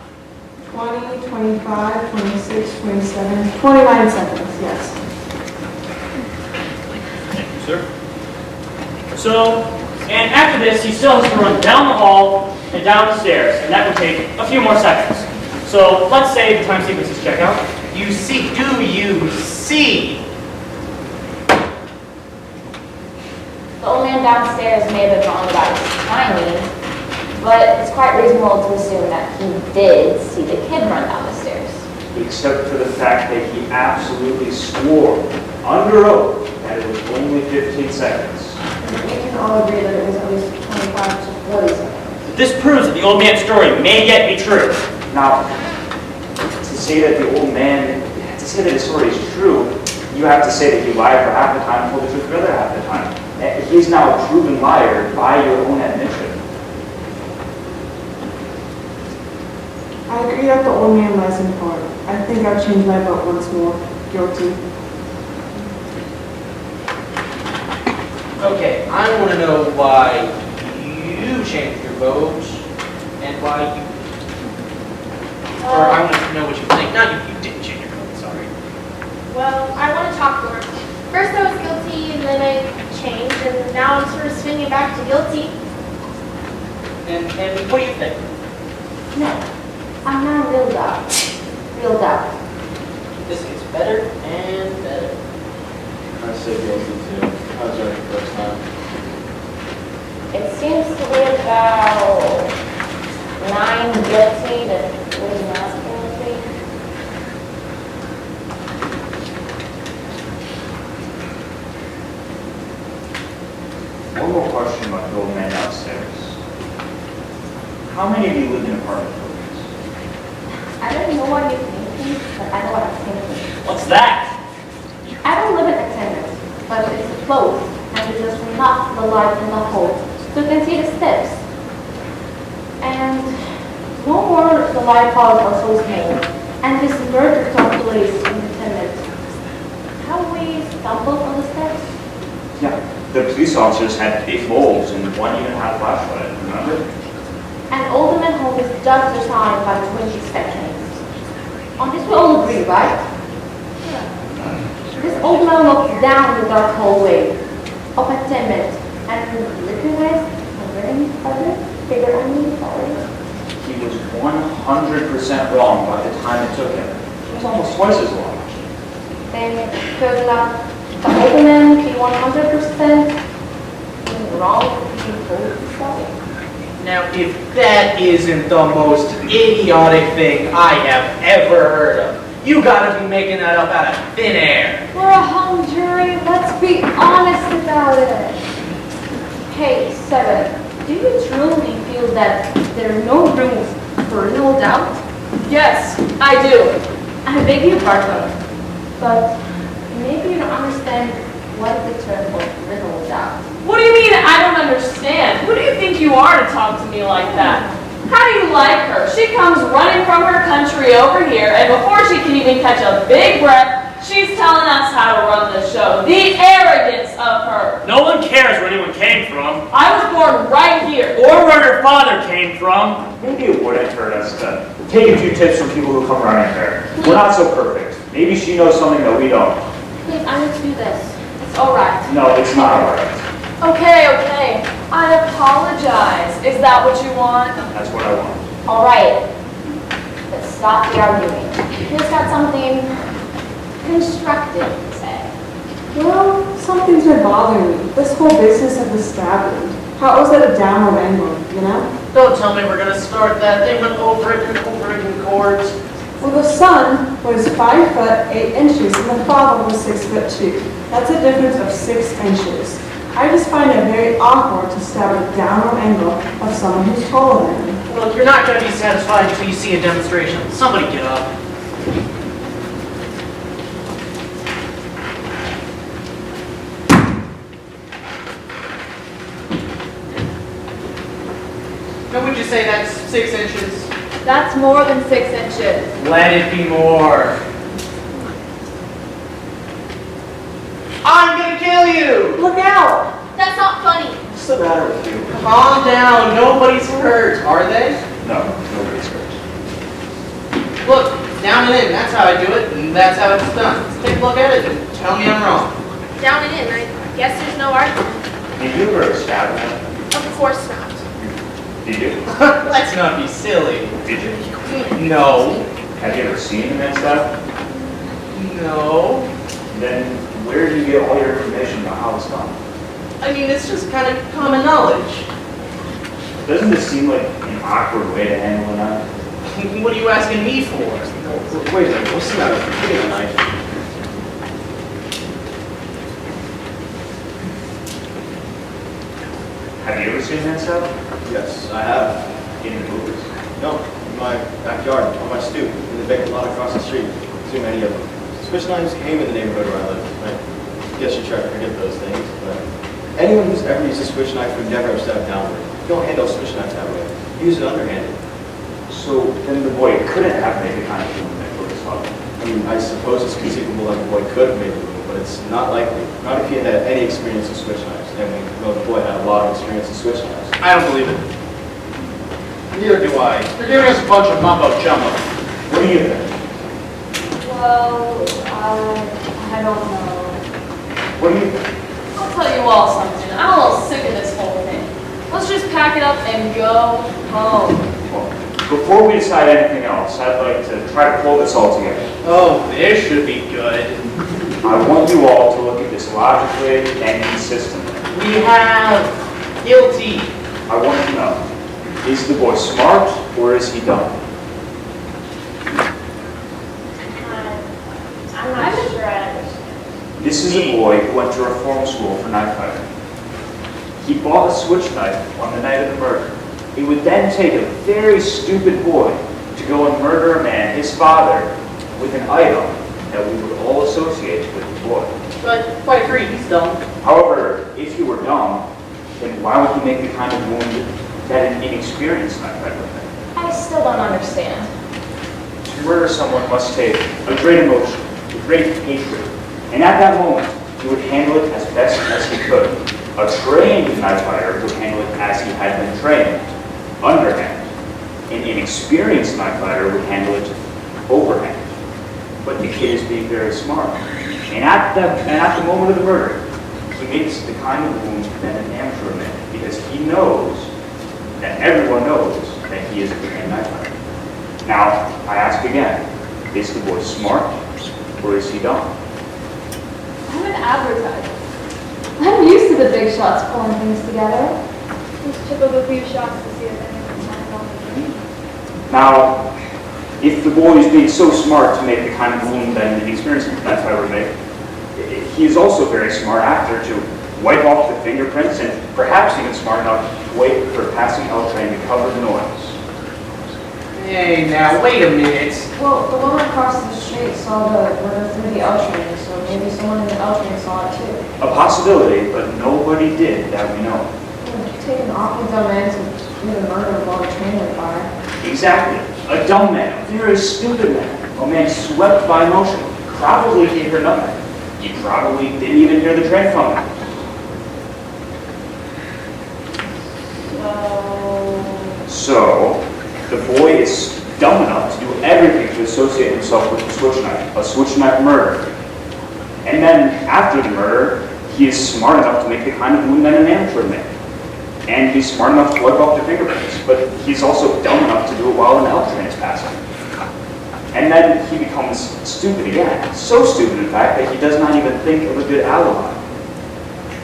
20, 25, 26, 27, 29 seconds, yes.
Thank you, sir. So, and after this, he still has to run down the hall and down the stairs, and that would take a few more seconds. So, let's say the time sequence is check out.
You see, do you see?
The old man downstairs may have been wrong about his timing, but it's quite reasonable to assume that he did see the kid run down the stairs.
Except for the fact that he absolutely swore under oath that it was only 15 seconds.
We can all agree that it was at least 25 to 40 seconds.
This proves that the old man's story may yet be true.
Now, to say that the old man, to say that his story is true, you have to say that he lied for half the time and told the truth for the other half the time. He's now a proven liar by your own admission.
I agree that the old man lies in part. I think I've changed my vote once more. Guilty.
Okay, I want to know why you changed your vote and why you. Or I want to know what you think. No, you didn't change your vote. Sorry.
Well, I want to talk more. First I was guilty, and then I changed, and now I'm sort of swinging back to guilty.
And what do you think?
No, I'm not real doubt. Real doubt.
This gets better and better.
I said guilty too. I was right the first time.
It seems to be about 9 guilty to 3 not guilty.
One more question about the old man downstairs. How many of you lived in apartment buildings?
I don't know what you're thinking, but I know what I'm thinking.
What's that?
I don't live in a tenement, but it's close, and you just knock the light in the hole, so you can see the steps. And no more the light poles are so small, and this murder took place in the tenement. How we stumbled on the steps?
Yeah. The police officers had big bulbs and one even had a flashlight, remember?
An older man home is just designed by 20 seconds. On this we all agree, right? This old man looked down the dark hallway of a tenement and recognized a very other figure on me, sorry.
He was 100% wrong by the time it took him. It was almost twice as long.
Then could not the old man be 100% wrong he told himself?
Now, if that isn't the most idiotic thing I have ever heard of, you gotta be making that up out of thin air.
We're a hung jury, let's be honest about it. Hey, 7, do you truly feel that there are no room for no doubt?
Yes, I do.
I beg your pardon, but maybe you don't understand what the term of no doubt.
What do you mean I don't understand? Who do you think you are to talk to me like that? How do you like her? She comes running from her country over here, and before she can even catch a big breath, she's telling us how to run the show. The arrogance of her.
No one cares where anyone came from,
I was born right here.
or where her father came from.
Maybe it wouldn't hurt us to take a few tips from people who come running here. We're not so perfect. Maybe she knows something that we don't.
Please, I need to do this. It's all right.
No, it's not alright.
Okay, okay. I apologize. Is that what you want?
That's what I want.
All right. Let's stop the arguing. Who's got something constructive to say?
Well, Something's been bothering me. This whole business of the stab wound. How it was at a downward angle, you know?
Don't tell me we're gonna start that. They went over it in chords.
Well, the son was 5 foot 8 inches and the father was 6 foot 2. That's a difference of 6 inches. I just find it very awkward to stab at a downward angle of someone who's taller than me.
Look, you're not gonna be satisfied until you see a demonstration. Somebody get up. Now, would you say that's 6 inches?
That's more than 6 inches.
Let it be more. I'm gonna kill you!
Look out!
That's not funny.
What's the matter with you?
Calm down. Nobody's hurt, are they?
No, nobody's hurt.
Look, down and in. That's how I do it, and that's how it's done. Take a look at it and tell me I'm wrong.
Down and in, I guess there's no argument.
Did you ever stab him?
Of course not.
Did you?
Let's not be silly.
Did you?
No.
Have you ever seen him and stuff?
No.
Then where do you get all your information about how it's done?
I mean, it's just kind of common knowledge.
Doesn't this seem like an awkward way to handle a knife?
What are you asking me for?
Wait a minute, what's the matter with you getting a knife?
Have you ever seen that stuff?
Yes, I have.
In the movies?
No, in my backyard, on my stoop, in the vacant lot across the street. Too many of them. Switch knives came in the neighborhood where I live. I guess you try to forget those things, but anyone who's ever used a switch knife would never have stabbed downward. You don't handle a switch knife that way. Use it underhanded.
So then the boy couldn't have made the kind of move that put his father.
I mean, I suppose it's conceivable that the boy could have made the move, but it's not likely. Not if he had had any experience with switch knives. And we know the boy had a lot of experience with switch knives.
I don't believe it. Neither do I. You're giving us a bunch of mumbo jumbo.
What do you think?
Well, I don't know.
What do you think?
I'll tell you all something. I'm a little sick of this whole thing. Let's just pack it up and go home.
Well, before we decide anything else, I'd like to try to pull this all together.
Oh, this should be good.
I want you all to look at this logically and consistently.
We have guilty.
I want to know, is the boy smart or is he dumb?
I'm not sure I understand.
This is a boy who went to reform school for knife fighting. He bought a switch knife on the night of the murder. It would then take a very stupid boy to go and murder a man, his father, with an item that we would all associate with the boy.
But quite agree, he's dumb.
However, if he were dumb, then why would he make the kind of wound that an inexperienced knife fighter would make?
I still don't understand.
To murder someone must take a great emotion, a great hatred, and at that moment, he would handle it as best as he could. A trained knife fighter would handle it as he had been trained, underhand. An inexperienced knife fighter would handle it overhand. But the kid is being very smart. And at the moment of the murder, he makes the kind of wound that an amateur would make, because he knows that everyone knows that he is a trained knife fighter. Now, I ask again, is the boy smart or is he dumb?
I'm an advertiser. I'm used to the big shots pulling things together.
Just chip up a few shots to see if anyone's not on the dream.
Now, if the boy is being so smart to make the kind of wound that an experienced knife fighter would make, he is also very smart after to wipe off the fingerprints and perhaps even smart enough to wait for a passing L train to cover the noise.
Hey, now, wait a minute.
Well, the woman across the street saw the murder through the L train, so maybe someone in the L train saw it too.
A possibility, but nobody did that we know.
Take an awfully dumb man to commit a murder while the train went by.
Exactly. A dumb man, a very stupid man, a man swept by emotion. Probably he heard nothing. He probably didn't even hear the train coming. So, the boy is dumb enough to do everything to associate himself with the switch knife, a switch knife murder. And then, after the murder, he is smart enough to make the kind of wound that an amateur would make. And he's smart enough to wipe off the fingerprints, but he's also dumb enough to do it while an L train is passing. And then he becomes stupid again. So stupid, in fact, that he does not even think of a good alibi.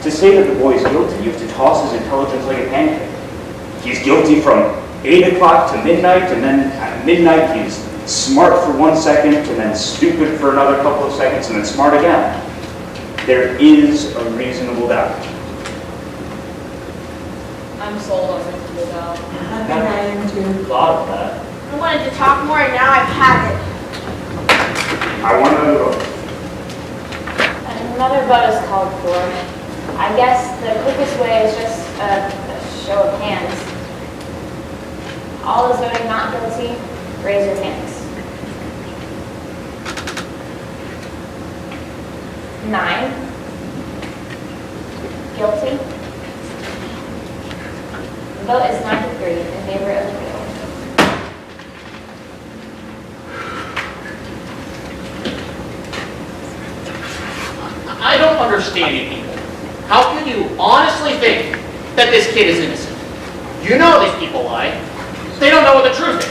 To say that the boy is guilty, you have to toss his intelligence like a pancake. He's guilty from 8 o'clock to midnight, and then at midnight he's smart for 1 second, and then stupid for another couple of seconds, and then smart again. There is a reasonable doubt.
I'm sold on reasonable doubt.
I think I am too.
Thought of that.
I wanted to talk more, and now I've had it.
I want to vote.
Another vote is called for. I guess the quickest way is just a show of hands. All those voting not guilty, raise your hands. 9. Guilty. The vote is 9 to 3 in favor of acquittal.
I don't understand you people. How can you honestly think that this kid is innocent? You know these people lie. They don't know what the truth is.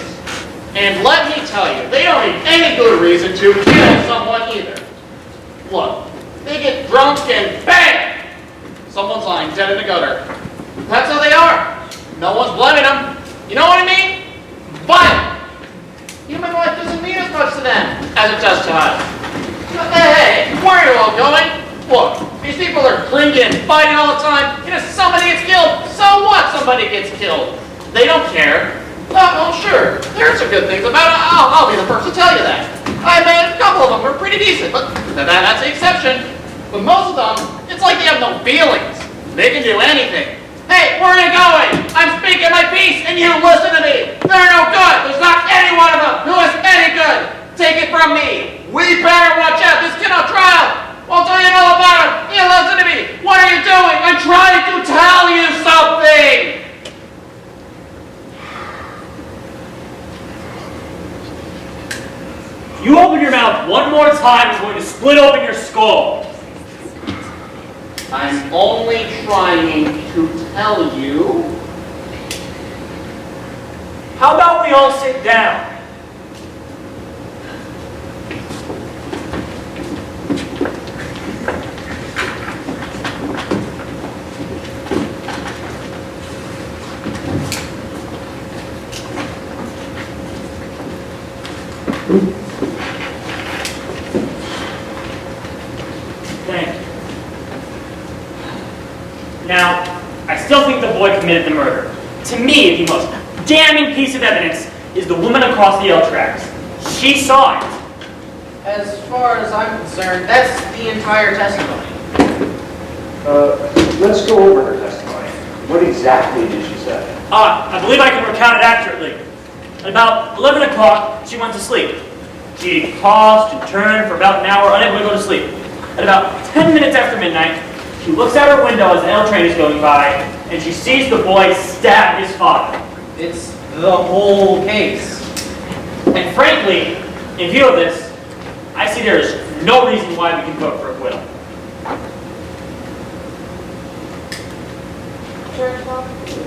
And let me tell you, they don't need any good reason to kill someone either. Look, they get drunk and bang! Someone's lying dead in the gutter. That's how they are. No one's blaming them. You know what I mean? Violent. Human life doesn't mean as much to them as it does to us. Hey, where are you all going? Look, these people are drinking and fighting all the time, and if somebody gets killed, so what somebody gets killed? They don't care. Oh, sure, there are some good things about it. I'll be the first to tell you that. I mean, a couple of them are pretty decent, but that's the exception. But most of them, it's like they have no feelings. They can do anything. Hey, where are you going? I'm speaking my piece, and you listen to me. They're no good. There's not any one of them who is any good. Take it from me. We better watch out. This kid on trial. I'll tell you all about him. You listen to me. What are you doing? I'm trying to tell you something.
You open your mouth one more time, I'm going to split open your skull.
I'm only trying to tell you.
How about we all sit down? Thank you. Now, I still think the boy committed the murder. To me, the most damning piece of evidence is the woman across the L tracks. She saw it.
As far as I'm concerned, that's the entire testimony.
Let's go over her testimony. What exactly did she say?
I believe I can recount it accurately. At about 11 o'clock, she went to sleep. She tossed and turned for about an hour, unable to go to sleep. At about 10 minutes after midnight, she looks out her window as an L train is going by, and she sees the boy stab his father.
It's the whole case.
And frankly, in view of this, I see there is no reason why we can vote for acquittal.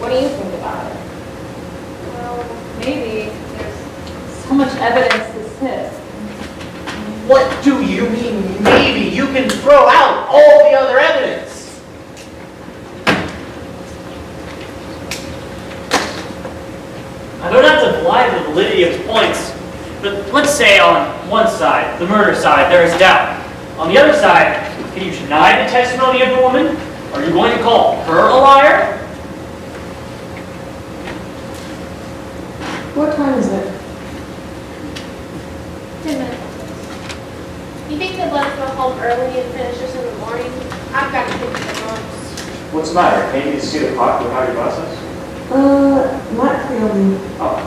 What do you think about it?
Well, maybe there's so much evidence to sit.
What do you mean, maybe? You can throw out all the other evidence.
I don't have to belie the validity of his points, but let's say on one side, the murder side, there is doubt. On the other side, can you deny the testimony of the woman? Are you going to call her a liar?
What time is it?
10 minutes. You think they'd let us go home early and finish this in the morning? I've got to take the notes.
What's the matter? Can't you see the clock without your glasses?
Not clearly.
Oh.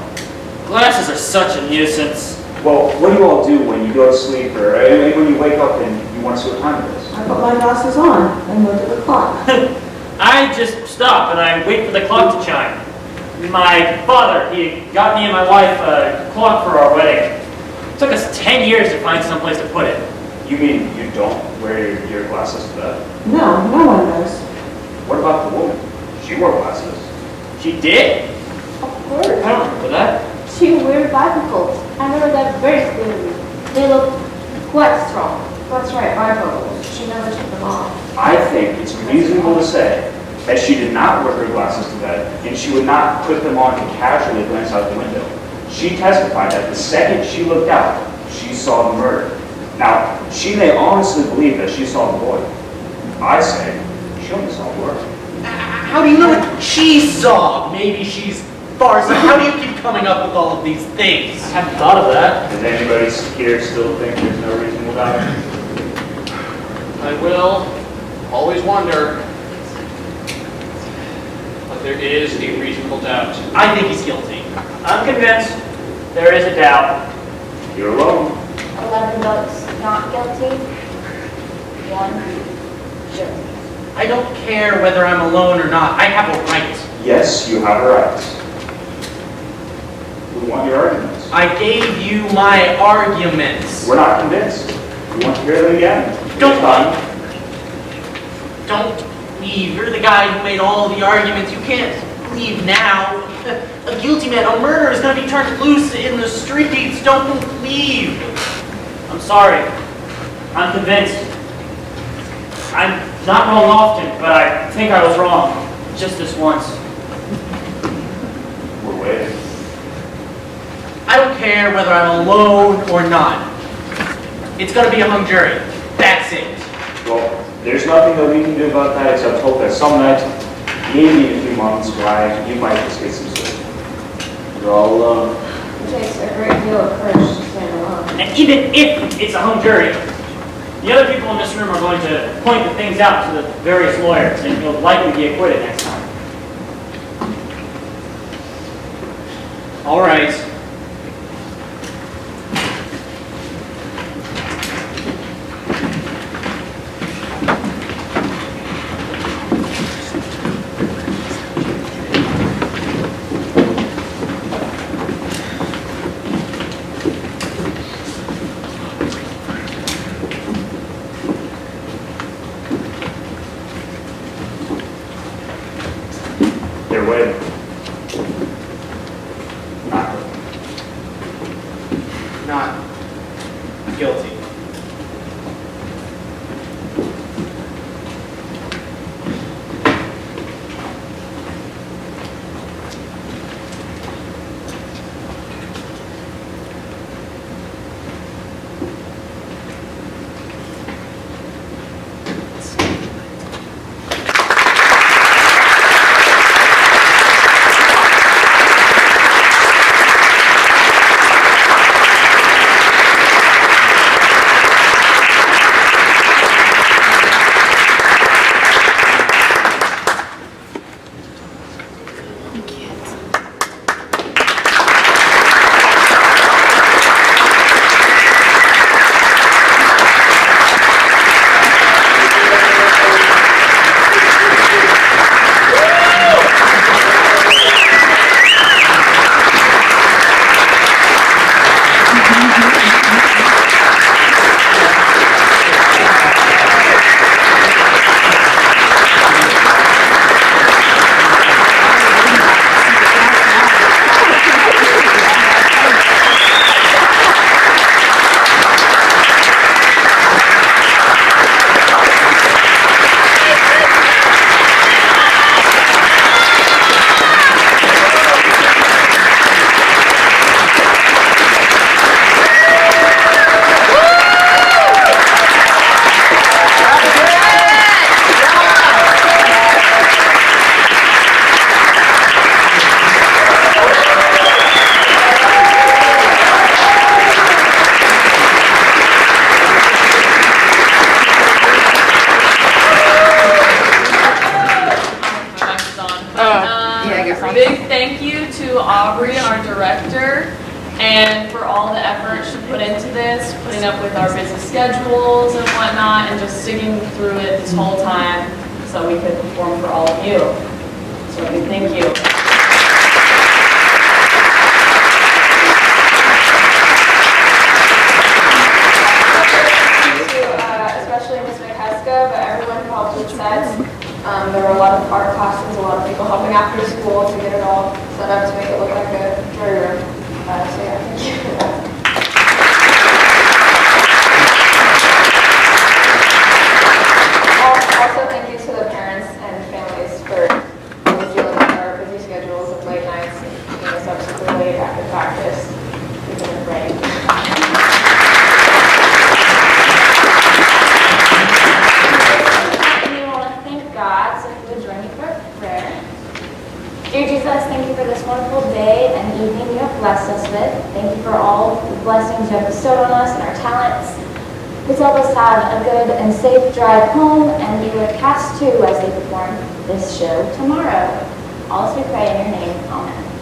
Glasses are such a nuisance.
Well, what do you all do when you go to sleep or when you wake up and you want to see what time it is?
I put my glasses on and look at the clock.
I just stop and I wait for the clock to chime. My father, he got me and my wife a clock for our wedding. It took us 10 years to find some place to put it.
You mean you don't wear your glasses to bed?
No, no one does.
What about the woman? She wore glasses.
She did?
Of course.
I don't remember that.
She wore bifocals. I remember that very clearly. They looked quite strong. That's right, bifocals. She never took them off.
I think it's reasonable to say that she did not wear her glasses to bed, and she would not put them on to casually glance out the window. She testified that the second she looked out, she saw the murder. Now, she may honestly believe that she saw the boy. I say, she only saw work.
How do you know what she saw? Maybe she's farsighted. How do you keep coming up with all of these things?
I hadn't thought of that.
Does anybody here still think there's no reasonable doubt?
I will always wonder, but there is a reasonable doubt.
I think he's guilty.
I'm convinced there is a doubt.
You're alone.
11 votes not guilty, 1 guilty.
I don't care whether I'm alone or not. I have a right.
Yes, you have a right. We want your arguments.
I gave you my arguments.
We're not convinced. We want to hear them again.
Don't leave. You're the guy who made all the arguments. You can't leave now. A guilty man, a murderer is going to be turned loose in the streets. Don't leave.
I'm sorry. I'm convinced. I'm not wrong often, but I think I was wrong. Just this once.
We're waiting.
I don't care whether I'm alone or not. It's going to be a hung jury. That's it.
Well, there's nothing that we can do about that except hope that some night, maybe in a few months, you might just get some sleep. You're all alone.
It takes a great deal of courage to stand alone.
And even if it's a hung jury, the other people in this room are going to point the things out to the various lawyers, and you'll likely be acquitted next time.
All right.
They're waiting.
Not guilty.
Big thank you to Aubrey, our director, and for all the effort she put into this, putting up with our busy schedules and whatnot, and just sticking through it this whole time so we could perform for all of you. So big thank you.
Especially Ms. McHeska, but everyone who helped with sets. There were a lot of art classes, a lot of people helping after school to get it all set up to make it look like a jury room. So yeah, thank you for that. Also
God, so if you would join me for prayer. Dear Jesus, thank you for this wonderful day and evening you have blessed us with. Thank you for all the blessings you have bestowed on us and our talents. Please help us have a good and safe drive home and be with Cast 2 as they perform this show tomorrow. All this we pray in your name. Amen.